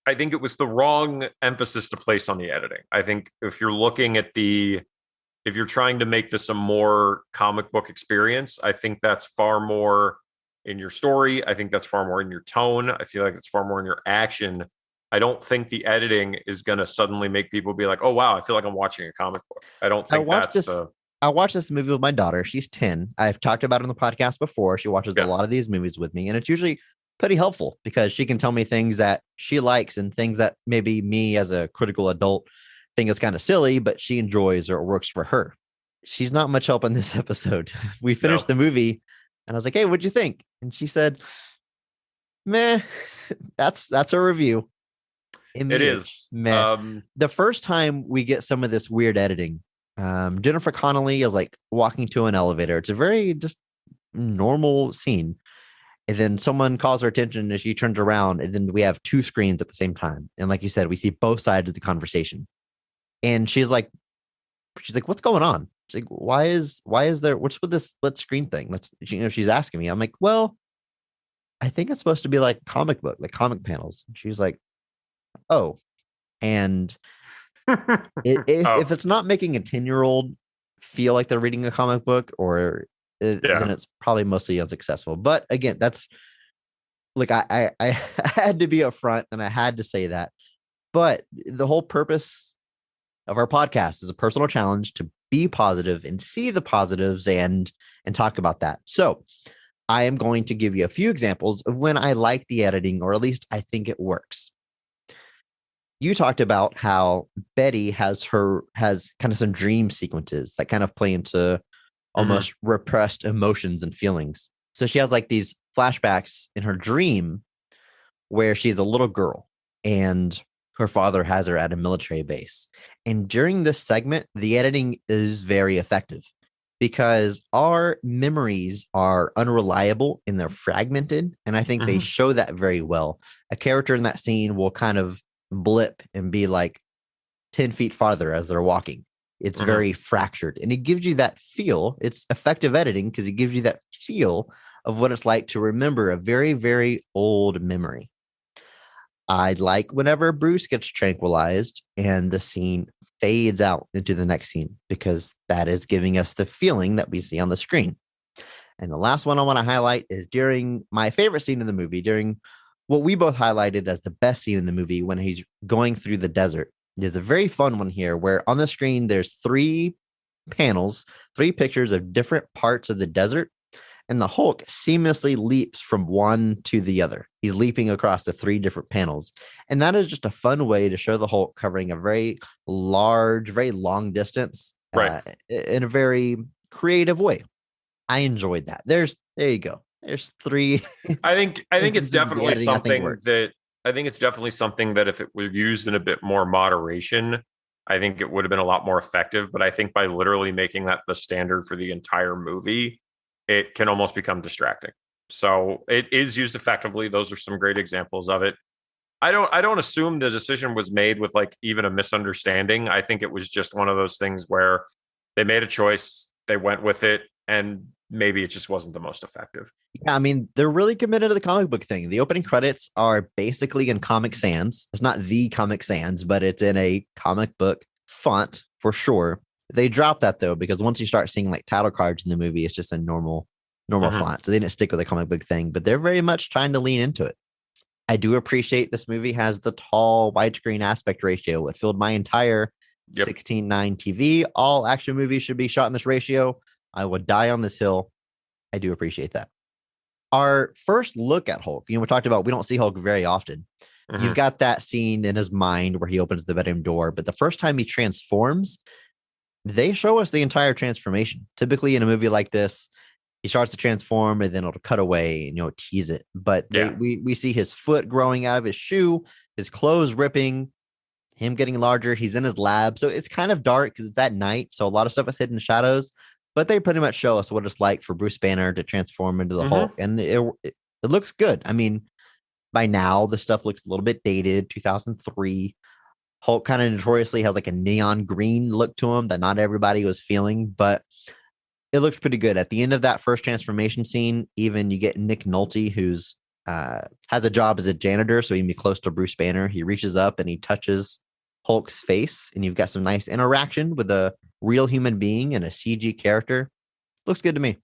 I think it was the wrong emphasis to place on the editing. I think if you're looking at if you're trying to make this a more comic book experience, I think that's far more in your story. I think that's far more in your tone. I feel like it's far more in your action. I don't think the editing is going to suddenly make people be like, oh, wow, I feel like I'm watching a comic book. I don't think I watched this movie with my daughter. She's 10. I've talked about it on the podcast before. She watches a lot of these movies with me, and it's usually pretty helpful because she can tell me things that she likes and things that maybe me as a critical adult think is kind of silly, but she enjoys or works for her. She's not much help in this episode. We finished the movie, and I was like, hey, what'd you think? And she said, meh, that's a review. It is. Meh. The first time we get some of this weird editing, Jennifer Connelly is like walking to an elevator. It's a very just normal scene. And then someone calls her attention and she turns around, and then we have two screens at the same time. And like you said, we see both sides of the conversation. And she's like, what's going on? She's like, why is there, what's with this split screen thing? She's asking me. I'm like, well, I think it's supposed to be like comic book, like comic panels. And she's like, oh. And if it's not making a 10-year-old feel like they're reading a comic book, then it's probably mostly unsuccessful. But again, that's like, I had to be upfront and I had to say that. But the whole purpose of our podcast is a personal challenge to be positive and see the positives and talk about that. So I am going to give you a few examples of when I like the editing, or at least I think it works. You talked about how Betty has kind of some dream sequences that kind of play into Mm-hmm. almost repressed emotions and feelings. So she has like these flashbacks in her dream where she's a little girl and her father has her at a military base. And during this segment, the editing is very effective because our memories are unreliable and they're fragmented. And I think they Mm-hmm. show that very well. A character in that scene will kind of blip and be like 10 feet farther as they're walking. It's Mm-hmm. very fractured and it gives you that feel. It's effective editing because it gives you that feel of what it's like to remember a very, very old memory. I like whenever Bruce gets tranquilized and the scene fades out into the next scene because that is giving us the feeling that we see on the screen. And the last one I want to highlight is during my favorite scene in the movie, during what we both highlighted as the best scene in the movie when he's going through the desert. There's a very fun one here where on the screen there's three panels, three pictures of different parts of the desert and the Hulk seamlessly leaps from one to the other. He's leaping across the three different panels. And that is just a fun way to show the Hulk covering a very large, very long distance Right. in a very creative way. I enjoyed that. There you go. There's three I think it's instances of the definitely editing I think something worked. that I think it's definitely something that if it were used in a bit more moderation, I think it would have been a lot more effective. But I think by literally making that the standard for the entire movie, it can almost become distracting. So it is used effectively. Those are some great examples of it. I don't assume the decision was made with like even a misunderstanding. I think it was just one of those things where they made a choice, they went with it, and maybe it just wasn't the most effective. Yeah, I mean, they're really committed to the comic book thing. The opening credits are basically in Comic Sans. It's not the Comic Sans, but it's in a comic book font for sure. They dropped that though, because once you start seeing like title cards in the movie, it's just a normal Mm-hmm. font. So they didn't stick with the comic book thing, but they're very much trying to lean into it. I do appreciate this movie has the tall widescreen aspect ratio. It filled my entire Yep. 16:9 TV. All action movies should be shot in this ratio. I would die on this hill. I do appreciate that. Our first look at Hulk, we talked about we don't see Hulk very often. Mm-hmm. You've got that scene in his mind where he opens the bedroom door, but the first time he transforms, they show us the entire transformation. Typically in a movie like this, he starts to transform and then it'll cut away and tease it. But Yeah. we see his foot growing out of his shoe, his clothes ripping, him getting larger. He's in his lab. So it's kind of dark because it's at night. So a lot of stuff is hidden in shadows. But they pretty much show us what it's like for Bruce Banner to transform into the Mm-hmm. Hulk. And it looks good. I mean, by now, the stuff looks a little bit dated, 2003. Hulk kind of notoriously has like a neon green look to him that not everybody was feeling, but it looked pretty good. At the end of that first transformation scene, even you get Nick Nolte, who's has a job as a janitor, so he can be close to Bruce Banner. He reaches up and he touches Hulk's face, and you've got some nice interaction with a real human being and a CG character. Looks good to me.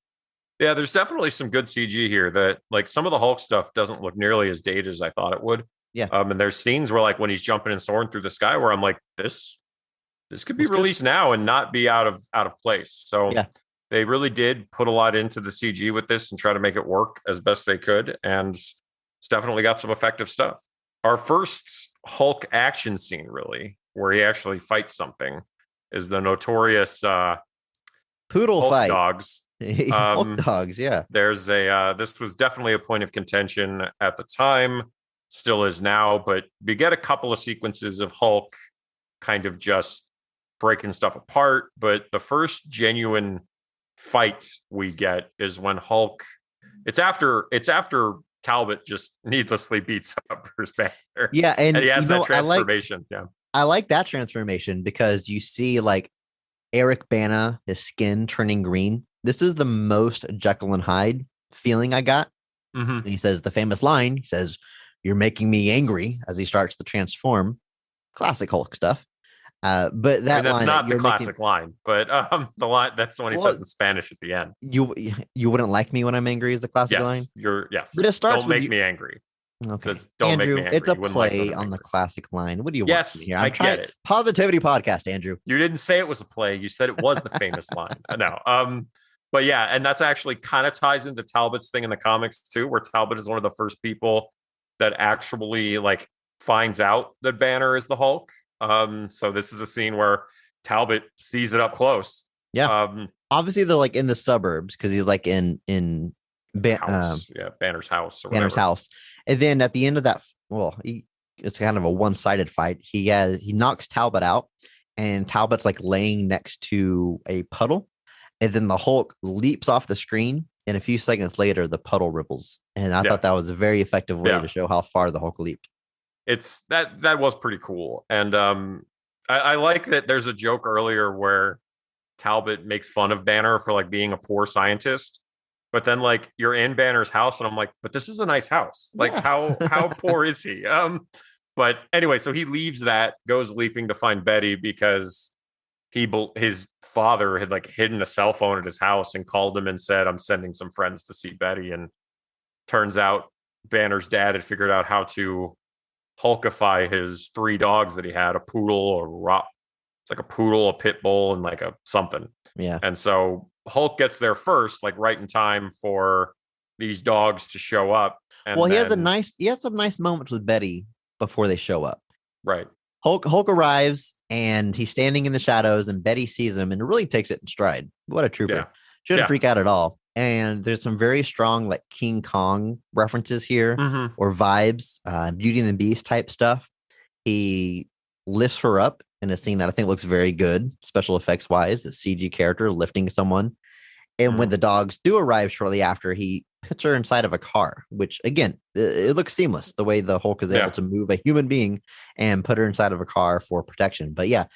Yeah, there's definitely some good CG here that like some of the Hulk stuff doesn't look nearly as dated as I thought it would. Yeah, And there's scenes where like when he's jumping and soaring through the sky where I'm like, this could be looks good. released now and not be out of place. So Yeah, they really did put a lot into the CG with this and try to make it work as best they could. And it's definitely got some effective stuff. Our first Hulk action scene, really, where he actually fights something, is the notorious poodle Hulk fight. dogs. Hulk dogs. Yeah, There's a this was definitely a point of contention at the time, still is now, but we get a couple of sequences of Hulk kind of just breaking stuff apart. But the first genuine fight we get is when Hulk. It's after Talbot just needlessly beats up Bruce Banner, yeah, and and he has that transformation. Yeah. I like that transformation because you see like Eric Bana, his skin turning green. This is the most Jekyll and Hyde feeling I got. Mm-hmm. And he says the famous line, he says, "You're making me angry," as he starts to transform. Classic Hulk stuff. But I mean, that that's line that not the you're making, classic line, but the line that's the one he says well, in Spanish at the end. you wouldn't like me when I'm angry is the classic line. Yes. But it starts Don't with make you. me angry. It Okay. says, don't make me Andrew, it's angry. a You wouldn't like when play I'm on the angry. classic line. What do you want from me Yes, here? I I'm trying get it. positivity podcast, Andrew. You didn't say it was a play. You said it was the famous line. No. But yeah, and that's actually kind of ties into Talbot's thing in the comics too, where Talbot is one of the first people that actually like finds out that Banner is the Hulk. So this is a scene where Talbot sees it up close. Yeah. Obviously, they're like in the suburbs because he's like in Banner's house. Or Banner's whatever. house. And then at the end of that, it's kind of a one-sided fight. He knocks Talbot out, and Talbot's like laying next to a puddle, and then the Hulk leaps off the screen. And a few seconds later, the puddle ripples. And I thought that was a very effective way to show how far the Hulk leaped. It's that was pretty cool. And I like that there's a joke earlier where Talbot makes fun of Banner for like being a poor scientist. But then like you're in Banner's house and I'm like, but this is a nice house. Like how poor is he? But anyway, so he leaves that, goes leaping to find Betty because his father had like hidden a cell phone at his house and called him and said, I'm sending some friends to see Betty. And turns out Banner's dad had figured out how to Hulkify his 3 dogs that he had, a poodle, it's like a poodle, a pit bull, and like a something. Yeah. And so Hulk gets there first, like right in time for these dogs to show up. And he has some nice moments with Betty before they show up. Right. Hulk arrives and he's standing in the shadows, and Betty sees him and really takes it in stride. What a trooper. Yeah. Shouldn't freak out at all. And there's some very strong like King Kong references here or vibes, Beauty and the Beast type stuff. He lifts her up in a scene that I think looks very good, special effects wise, the CG character lifting someone. And when the dogs do arrive shortly after, he puts her inside of a car, which again, it looks seamless the way the Hulk is able to move a human being and put her inside of a car for protection. But yeah,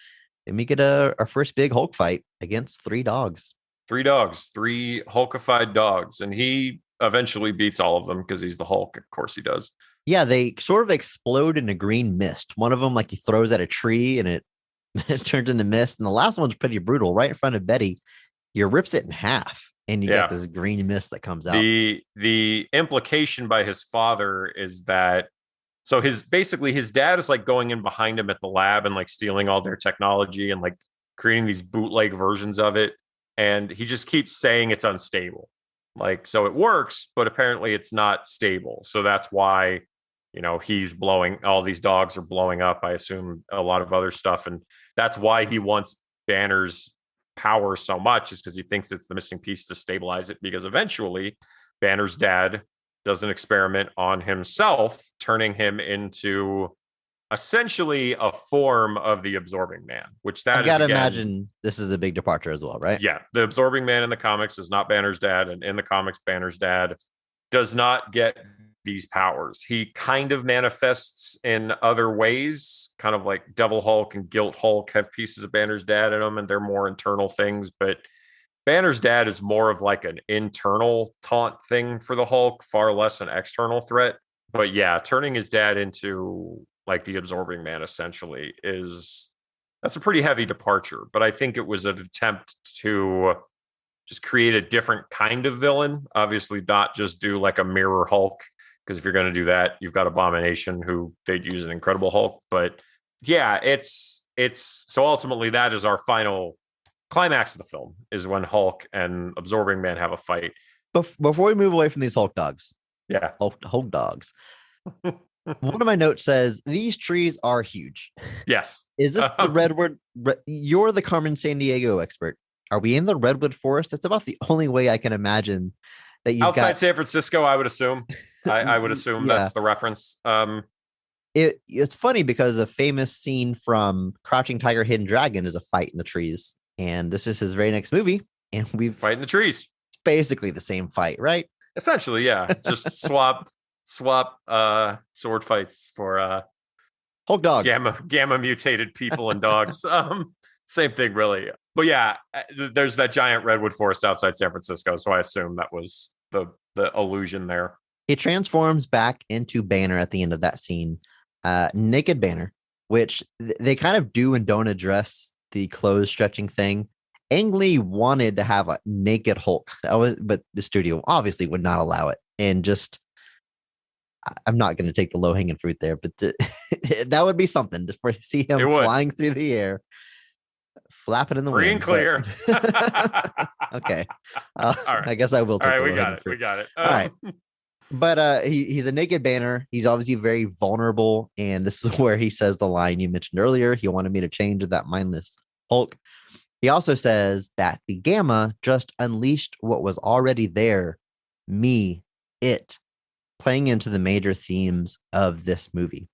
then we get our first big Hulk fight against 3 dogs. 3 dogs, 3 Hulkified dogs. And he eventually beats all of them because he's the Hulk. Of course he does. Yeah, they sort of explode into green mist. One of them, like he throws at a tree and it turns into mist. And the last one's pretty brutal. Right in front of Betty, he rips it in half. And you get this green mist that comes out. The implication by his father is that his dad is like going in behind him at the lab and like stealing all their technology and like creating these bootleg versions of it. And he just keeps saying it's unstable. Like, so it works, but apparently it's not stable. So that's why, he's all these dogs are blowing up. I assume a lot of other stuff. And that's why he wants Banner's power so much, is because he thinks it's the missing piece to stabilize it, because eventually Banner's dad does an experiment on himself, turning him into essentially a form of the Absorbing Man, which I gotta imagine this is a big departure as well, right? Yeah. The Absorbing Man in the comics is not Banner's dad. And in the comics, Banner's dad does not get these powers. He kind of manifests in other ways, kind of like Devil Hulk and Guilt Hulk have pieces of Banner's dad in them, and they're more internal things. But Banner's dad is more of like an internal taunt thing for the Hulk, far less an external threat. But yeah, turning his dad into like the Absorbing Man essentially that's a pretty heavy departure. But I think it was an attempt to just create a different kind of villain. Obviously not just do like a mirror Hulk, because if you're going to do that, you've got Abomination, who they'd use an Incredible Hulk. But yeah, it's so ultimately that is our final climax of the film, is when Hulk and Absorbing Man have a fight. Before we move away from these Hulk dogs. Yeah. Hulk dogs. One of my notes says these trees are huge. Yes. Is this the redwood? You're the Carmen Sandiego expert. Are we in the redwood forest? That's about the only way I can imagine that you've outside San Francisco, I would assume. I would assume that's the reference. It's funny because a famous scene from Crouching Tiger, Hidden Dragon is a fight in the trees, and this is his very next movie, and we've fight in the trees. It's basically the same fight, right? Essentially, yeah. Just swap sword fights for Hulk dogs, gamma mutated people and dogs. Same thing, really. But yeah, there's that giant redwood forest outside San Francisco, so I assume that was the illusion there. He transforms back into Banner at the end of that scene, naked Banner, which they kind of do and don't address the clothes stretching thing. Ang Lee wanted to have a naked Hulk, but the studio obviously would not allow it. And just, I'm not going to take the low hanging fruit there, but that would be something to see him flying through the air, flapping in the wind. Free and clear. Okay. All right. I guess I will take All right, the we low got hanging it. fruit. We got it. All right. But he's a naked Banner. He's obviously very vulnerable, and this is where he says the line you mentioned earlier. He wanted me to change that mindless Hulk. He also says that the Gamma just unleashed what was already there, me, it, playing into the major themes of this movie.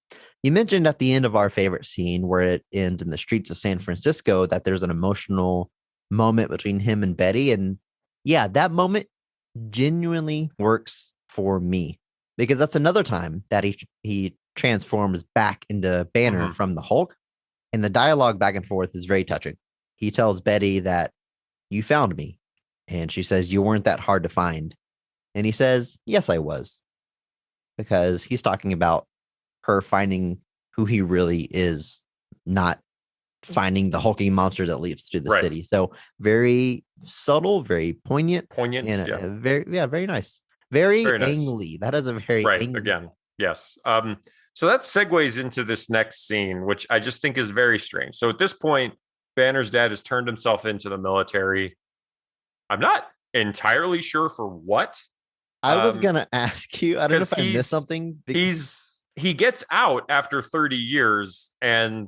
You mentioned at the end of our favorite scene where it ends in the streets of San Francisco that there's an emotional moment between him and Betty. And yeah, that moment genuinely works for me because that's another time that he transforms back into Banner from the Hulk. And the dialogue back and forth is very touching. He tells Betty that you found me. And she says, you weren't that hard to find. And he says, yes, I was. Because he's talking about her finding who he really is, not finding the hulking monster that leaps through the city. So very subtle, very poignant, and very nice. Very angly. Nice. That is a very angly. Again, yes. So that segues into this next scene, which I just think is very strange. So at this point, Banner's dad has turned himself into the military. I'm not entirely sure for what. I was gonna ask you. I don't know if I missed something. He gets out after 30 years, and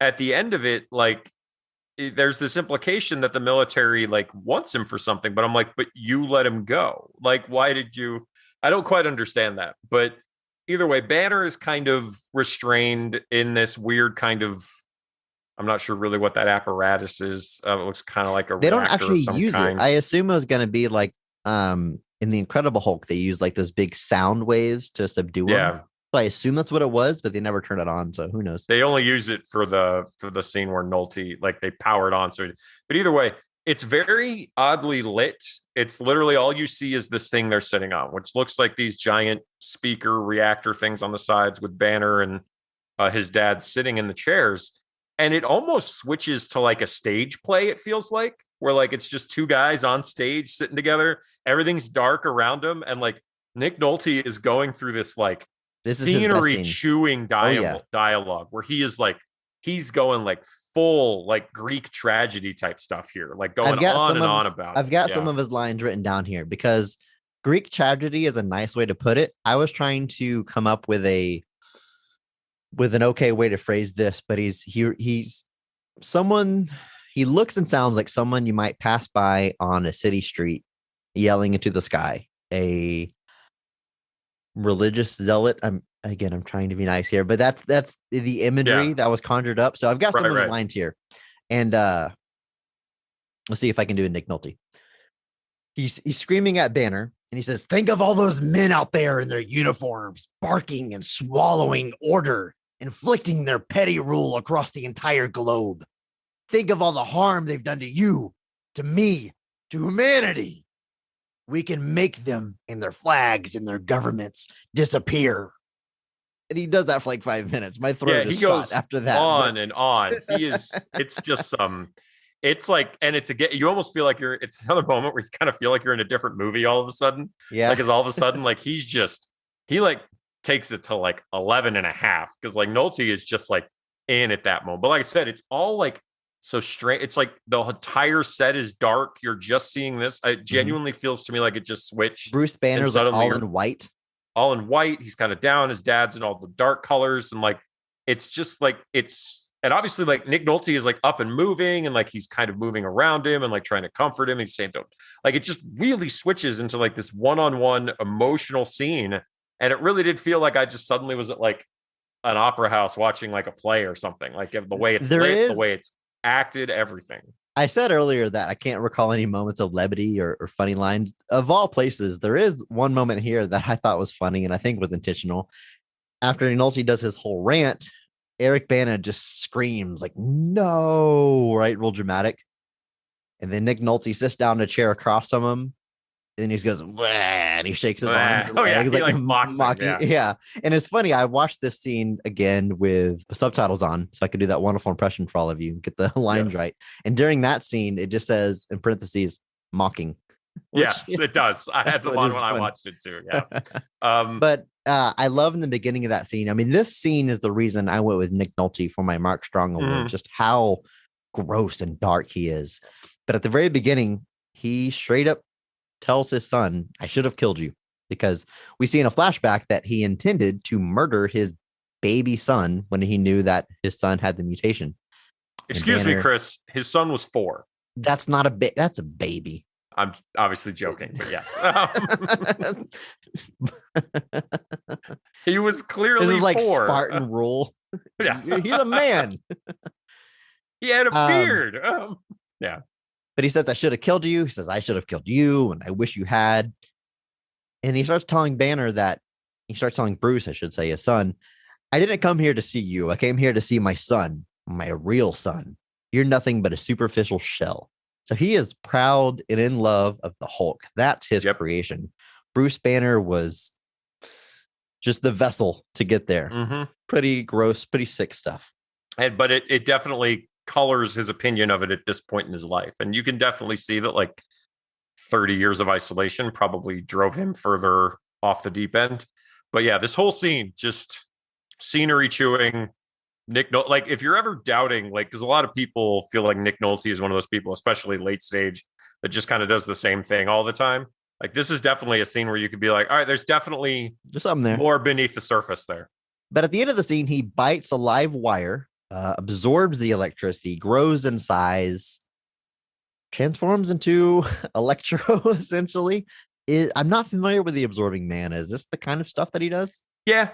at the end of it, like there's this implication that the military like wants him for something, but I'm like, but you let him go. Like, why did you? I don't quite understand that. But either way, Banner is kind of restrained in this weird kind of. I'm not sure really what that apparatus is. It looks kind of like a. They don't actually use it. I assume it was going to be like in the Incredible Hulk, they use like those big sound waves to subdue him. So I assume that's what it was, but they never turn it on. So who knows? They only use it for the scene where Nolte, like they power it on. So, but either way, it's very oddly lit. It's literally all you see is this thing they're sitting on, which looks like these giant speaker reactor things on the sides with Banner and his dad sitting in the chairs. And it almost switches to like a stage play, it feels like, where like it's just two guys on stage sitting together. Everything's dark around them. And like Nick Nolte is going through this like scenery chewing dialogue where he is like, he's going like full like Greek tragedy type stuff here, like going on and on about it. I've got some of his lines written down here because Greek tragedy is a nice way to put it. I was trying to come up with an okay way to phrase this, but he's someone, he looks and sounds like someone you might pass by on a city street yelling into the sky, a religious zealot. I'm trying to be nice here, but that's the imagery that was conjured up. So I've got some of his lines here, and let's see if I can do a Nick Nolte. He's screaming at Banner, and he says, "Think of all those men out there in their uniforms, barking and swallowing order, inflicting their petty rule across the entire globe. Think of all the harm they've done to you, to me, to humanity. We can make them and their flags and their governments disappear." And he does that for like 5 minutes. My throat is shot after that. On and on. It's just it's like, and it's again, you almost feel like it's another moment where you kind of feel like you're in a different movie all of a sudden. Yeah. Like, all of a sudden, like he like takes it to like 11 and a half. Cause like Nolte is just like in at that moment. But like I said, it's all like so straight. It's like the entire set is dark. You're just seeing this. It genuinely feels to me like it just switched. Bruce Banner's like all in white. All in white. He's kind of down. His dad's in all the dark colors. And like, it's just like, and obviously like Nick Nolte is like up and moving and like, he's kind of moving around him and like trying to comfort him. He's saying, don't, like, it just really switches into like this one-on-one emotional scene. And it really did feel like I just suddenly was at like an opera house watching like a play or something, like the way it's lit, the way it's acted, everything. I said earlier that I can't recall any moments of levity or funny lines. Of all places, there is one moment here that I thought was funny and I think was intentional. After Nolte does his whole rant, Eric Bana just screams like, "No!" Right? Real dramatic. And then Nick Nolte sits down in a chair across from him. And he just goes, "Wah," and he shakes his arms and legs like mocking. Yeah. And it's funny. I watched this scene again with subtitles on, so I could do that wonderful impression for all of you and get the lines right. And during that scene, it just says in parentheses, "mocking." Yes, it does. I had the one when I watched it too. Yeah. But I love in the beginning of that scene. I mean, this scene is the reason I went with Nick Nolte for my Mark Strong award, just how gross and dark he is. But at the very beginning, he straight up tells his son, "I should have killed you. because we see in a flashback that he intended to murder his baby son when he knew that his son had the mutation. Excuse me, Chris. His son was 4. That's not a that's a baby. I'm obviously joking, but yes. He was clearly this is like 4. Spartan rule. Yeah. He's a man. He had a beard. Yeah. But he says, I should have killed you. He says, I should have killed you, and I wish you had. And he starts telling Bruce, I should say, his son, I didn't come here to see you. I came here to see my son, my real son. You're nothing but a superficial shell. So he is proud and in love of the Hulk. That's his creation. Bruce Banner was just the vessel to get there. Mm-hmm. Pretty gross, pretty sick stuff. But it definitely colors his opinion of it at this point in his life. And you can definitely see that like 30 years of isolation probably drove him further off the deep end. But yeah, this whole scene, just scenery chewing. Nick Nolte, like if you're ever doubting, like, because a lot of people feel like Nick Nolte is one of those people, especially late stage, that just kind of does the same thing all the time. Like this is definitely a scene where you could be like, all right, there's definitely something there, more beneath the surface there. But at the end of the scene, he bites a live wire, absorbs the electricity, grows in size, transforms into Electro, essentially. I'm not familiar with the Absorbing Man. Is this the kind of stuff that he does? Yeah.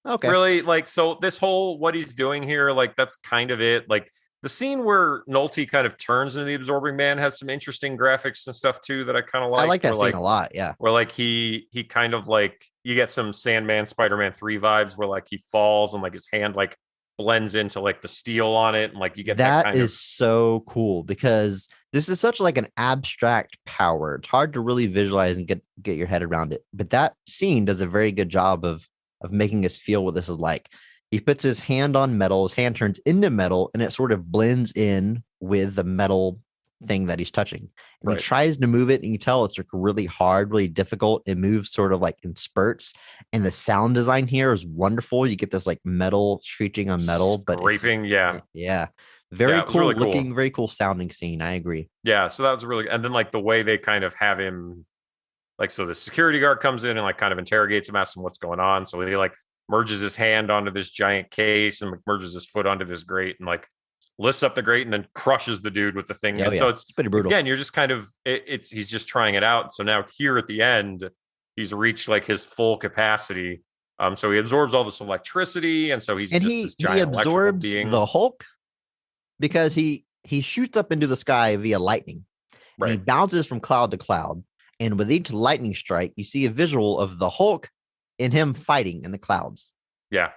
Okay. Really, like, so this whole, what he's doing here, like, that's kind of it. Like, the scene where Nolte kind of turns into the Absorbing Man has some interesting graphics and stuff, too, that I kind of like. I like that scene a lot, yeah. Where, like, he kind of, like, you get some Sandman, Spider-Man 3 vibes where, like, he falls and, like, his hand, like, blends into, like, the steel on it. And, like, you get that kind is so cool because this is such, like, an abstract power. It's hard to really visualize and get your head around it. But that scene does a very good job of making us feel what this is like. He puts his hand on metal, his hand turns into metal, and it sort of blends in with the metal thing that he's touching. And he tries to move it, and you can tell it's like really hard, really difficult. It moves sort of like in spurts. And the sound design here is wonderful. You get this like metal screeching on metal, but scraping, yeah. Very cool really looking, very cool sounding scene. I agree. Yeah, so that was really, and then like the way they kind of have him, like, so the security guard comes in and like kind of interrogates him, asks him what's going on. So he like merges his hand onto this giant case and merges his foot onto this grate and like lifts up the grate and then crushes the dude with the thing. So it's pretty brutal. Again, you're just kind of, he's just trying it out. So now here at the end, he's reached like his full capacity. So he absorbs all this electricity, and so he's this giant he absorbs being. The Hulk because he shoots up into the sky via lightning. Right. He bounces from cloud to cloud. And with each lightning strike, you see a visual of the Hulk and him fighting in the clouds. Yeah.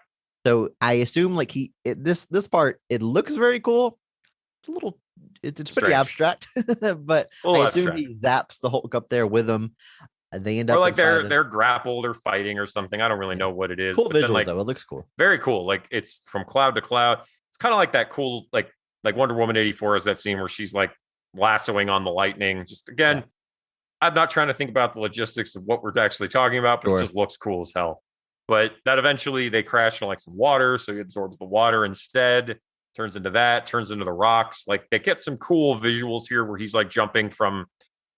So I assume like this part, it looks very cool. It's a little, it's pretty abstract, but I assume he zaps the Hulk up there with him. They end up like they're grappled or fighting or something. I don't really know what it is. Cool visuals, then, though. It looks cool. Very cool. Like it's from cloud to cloud. It's kind of like that cool, like Wonder Woman 84 is that scene where she's like lassoing on the lightning. Just again. Yeah. I'm not trying to think about the logistics of what we're actually talking about, but it just looks cool as hell. But that eventually they crash into like some water, so he absorbs the water instead, turns into the rocks. Like they get some cool visuals here where he's like jumping from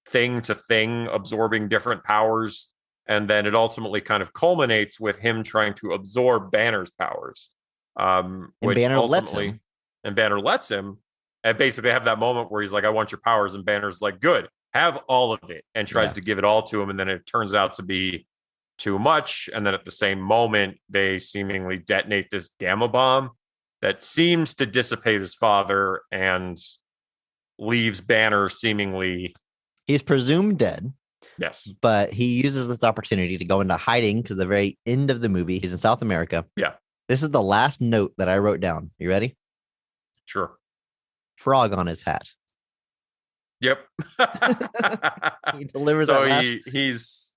thing to thing, absorbing different powers. And then it ultimately kind of culminates with him trying to absorb Banner's powers. And Banner lets him. And Banner lets him. And basically have that moment where he's like, I want your powers. And Banner's like, good. Have all of it, and tries to give it all to him, and then it turns out to be too much. And then at the same moment, they seemingly detonate this gamma bomb that seems to dissipate his father and leaves Banner seemingly. He's presumed dead. Yes. But he uses this opportunity to go into hiding to the very end of the movie. He's in South America. Yeah. This is the last note that I wrote down. You ready? Sure. Frog on his hat. Yep. He delivers. So he's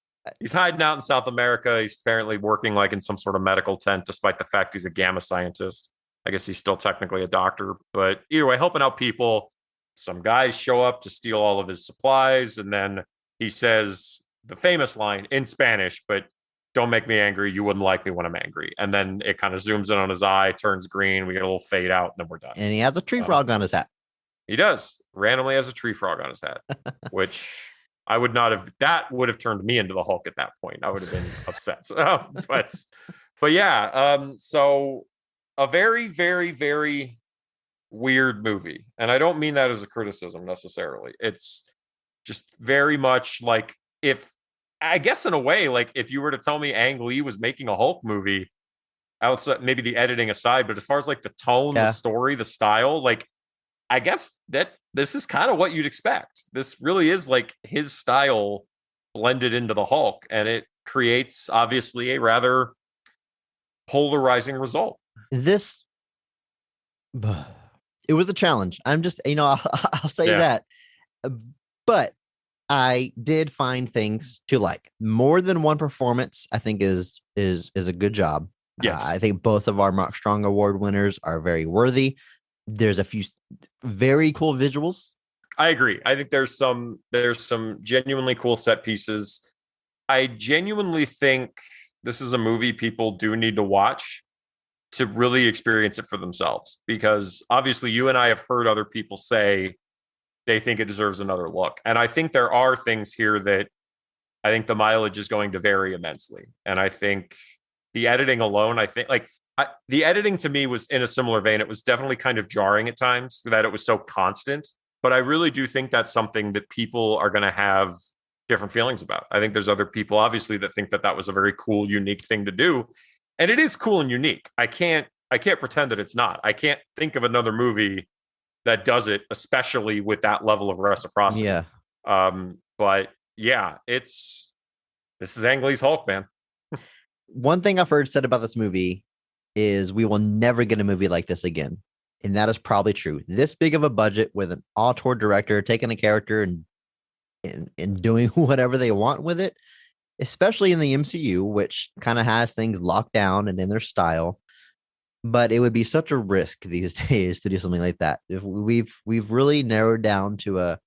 hiding out in South America. He's apparently working like in some sort of medical tent, despite the fact he's a gamma scientist. I guess he's still technically a doctor, but either way, helping out people. Some guys show up to steal all of his supplies, and then he says the famous line in Spanish, but don't make me angry. You wouldn't like me when I'm angry. And then it kind of zooms in on his eye, turns green. We get a little fade out, and then we're done. And he has a tree frog on his hat. He does. Randomly has a tree frog on his hat, which I would not have. That would have turned me into the Hulk at that point. I would have been upset. But yeah. So a very, very, very weird movie, and I don't mean that as a criticism necessarily. It's just very much like, if I guess in a way, like if you were to tell me Ang Lee was making a Hulk movie, outside maybe the editing aside, but as far as like the tone, the story, the style, like I guess that this is kind of what you'd expect. This really is like his style blended into the Hulk, and it creates obviously a rather polarizing result. This, it was a challenge. I'm just, I'll say that. But I did find things to like. More than one performance, I think is a good job. Yes. I think both of our Mark Strong Award winners are very worthy. There's a few very cool visuals. I agree. I think there's some genuinely cool set pieces. I genuinely think this is a movie people do need to watch to really experience it for themselves, because obviously you and I have heard other people say they think it deserves another look. And I think there are things here that I think the mileage is going to vary immensely. And I think the editing alone, I think the editing to me was in a similar vein. It was definitely kind of jarring at times that it was so constant, but I really do think that's something that people are going to have different feelings about. I think there's other people obviously that think that that was a very cool, unique thing to do. And it is cool and unique. I can't pretend that it's not. I can't think of another movie that does it, especially with that level of reciprocity. Yeah. But yeah, this is Ang Lee's Hulk, man. One thing I've heard said about this movie is we will never get a movie like this again. And that is probably true. This big of a budget with an auteur director taking a character and doing whatever they want with it, especially in the MCU, which kind of has things locked down and in their style. But it would be such a risk these days to do something like that. If we've really narrowed down to a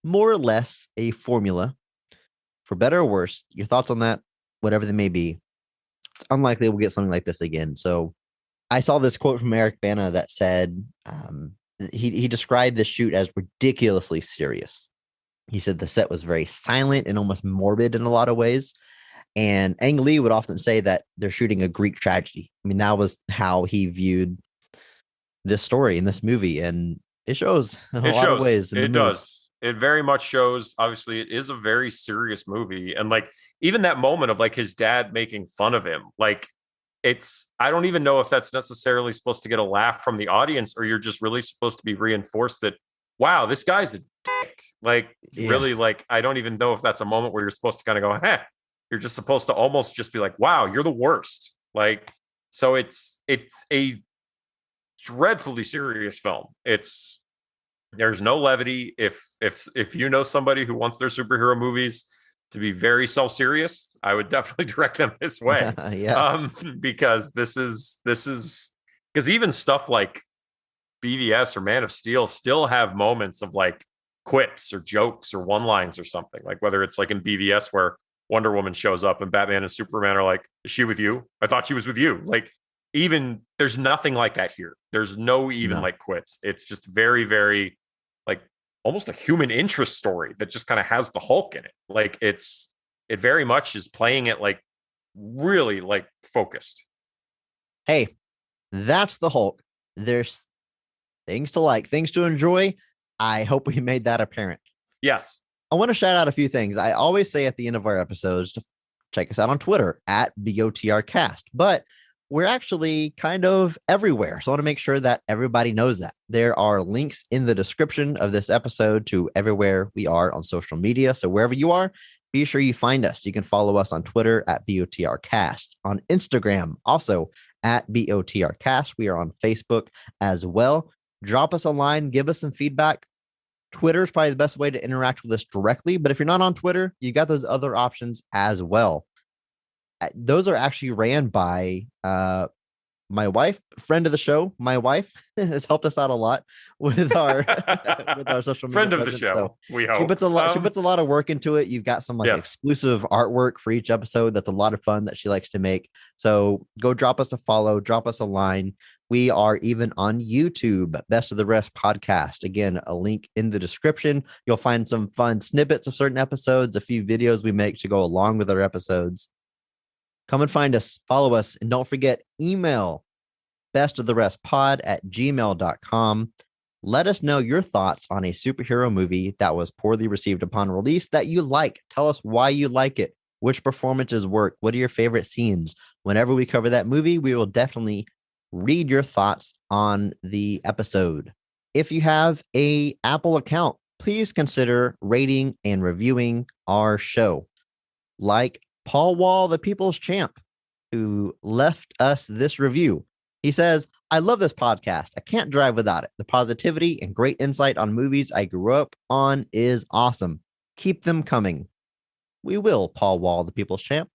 more or less a formula, for better or worse. Your thoughts on that, whatever they may be. It's unlikely we'll get something like this again. So I saw this quote from Eric Bana that said he described the shoot as ridiculously serious. He said the set was very silent and almost morbid in a lot of ways. And Ang Lee would often say that they're shooting a Greek tragedy. I mean, that was how he viewed this story in this movie. And it shows in a lot of ways. It does. It very much shows. Obviously, it is a very serious movie. And like, even that moment of like his dad making fun of him, like I don't even know if that's necessarily supposed to get a laugh from the audience, or you're just really supposed to be reinforced that, wow, this guy's a dick. Like, really, like, I don't even know if that's a moment where you're supposed to kind of go, heh. You're just supposed to almost just be like, wow, you're the worst. Like, so it's a dreadfully serious film. There's no levity. If you know somebody who wants their superhero movies to be very self-serious, I would definitely direct them this way. Because this is because even stuff like BVS or Man of Steel still have moments of like quips or jokes or one-lines or something, like whether it's like in BVS where Wonder Woman shows up and Batman and Superman are like, is she with you? I thought she was with you. Like, even there's nothing like that here. There's no like quips. It's just very, very like almost a human interest story that just kind of has the Hulk in it. Like, it very much is playing it like really like focused. Hey, that's the Hulk. There's things to like, things to enjoy. I hope we made that apparent. Yes. I want to shout out a few things. I always say at the end of our episodes to check us out on Twitter at BOTRcast, but we're actually kind of everywhere. So I want to make sure that everybody knows that. There are links in the description of this episode to everywhere we are on social media. So wherever you are, be sure you find us. You can follow us on Twitter at BOTRcast, on Instagram, also at BOTRcast. We are on Facebook as well. Drop us a line, give us some feedback. Twitter is probably the best way to interact with us directly. But if you're not on Twitter, you got those other options as well. Those are actually ran by my wife, friend of the show. My wife has helped us out a lot with our with our social media. Friend of the show. So we hope. She puts a lot of work into it. You've got some exclusive artwork for each episode. That's a lot of fun that she likes to make. So go drop us a follow, drop us a line. We are even on YouTube, Best of the Rest podcast. Again, a link in the description. You'll find some fun snippets of certain episodes, a few videos we make to go along with our episodes. Come and find us, follow us, and don't forget, email bestoftherestpod@gmail.com. Let us know your thoughts on a superhero movie that was poorly received upon release that you like. Tell us why you like it, which performances work, what are your favorite scenes. Whenever we cover that movie, we will definitely read your thoughts on the episode. If you have a Apple account, please consider rating and reviewing our show. Like Paul Wall, the People's Champ, who left us this review. He says, I love this podcast. I can't drive without it. The positivity and great insight on movies I grew up on is awesome. Keep them coming. We will, Paul Wall, the People's Champ.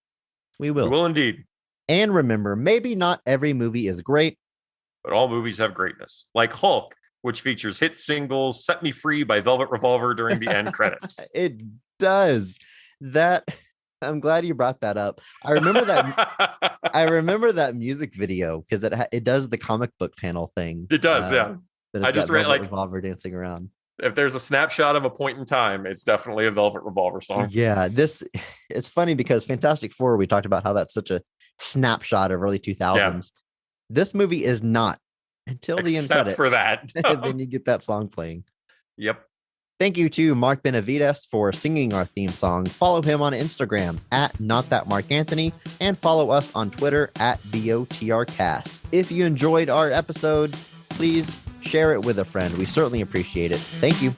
We will. We will indeed. And remember, maybe not every movie is great, but all movies have greatness. Like Hulk, which features hit singles Set Me Free by Velvet Revolver during the end credits. It does. I'm glad you brought that up. I remember that music video because it does the comic book panel thing. It does, yeah. I just read like Revolver dancing around. If there's a snapshot of a point in time, it's definitely a Velvet Revolver song. Yeah, it's funny because Fantastic Four, we talked about how that's such a snapshot of early 2000s. Yeah. This movie is not until the end credits. For that. And then you get that song playing. Yep. Thank you to Mark Benavides for singing our theme song. Follow him on Instagram @NotThatMarkAnthony and follow us on Twitter @BOTRcast. If you enjoyed our episode, please share it with a friend. We certainly appreciate it. Thank you.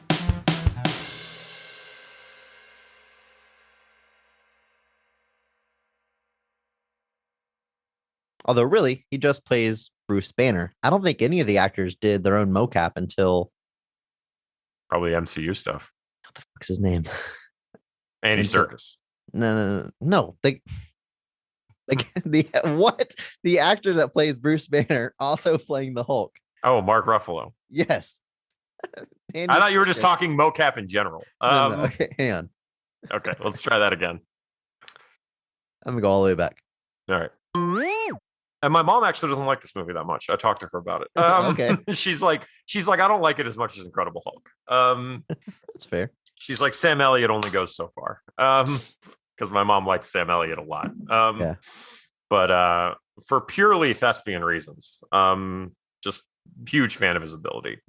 Although really, he just plays Bruce Banner. I don't think any of the actors did their own mocap until probably MCU stuff. What the fuck's his name? Andy Serkis. No. The actor that plays Bruce Banner also playing the Hulk. Oh, Mark Ruffalo. Yes. I thought you were just talking mocap in general. No. Okay, hang on. Okay, let's try that again. I'm gonna go all the way back. All right. And my mom actually doesn't like this movie that much. I talked to her about it. Okay. She's like, I don't like it as much as Incredible Hulk. That's fair. She's like, Sam Elliott only goes so far. Because my mom likes Sam Elliott a lot. Yeah. But for purely thespian reasons, just huge fan of his ability.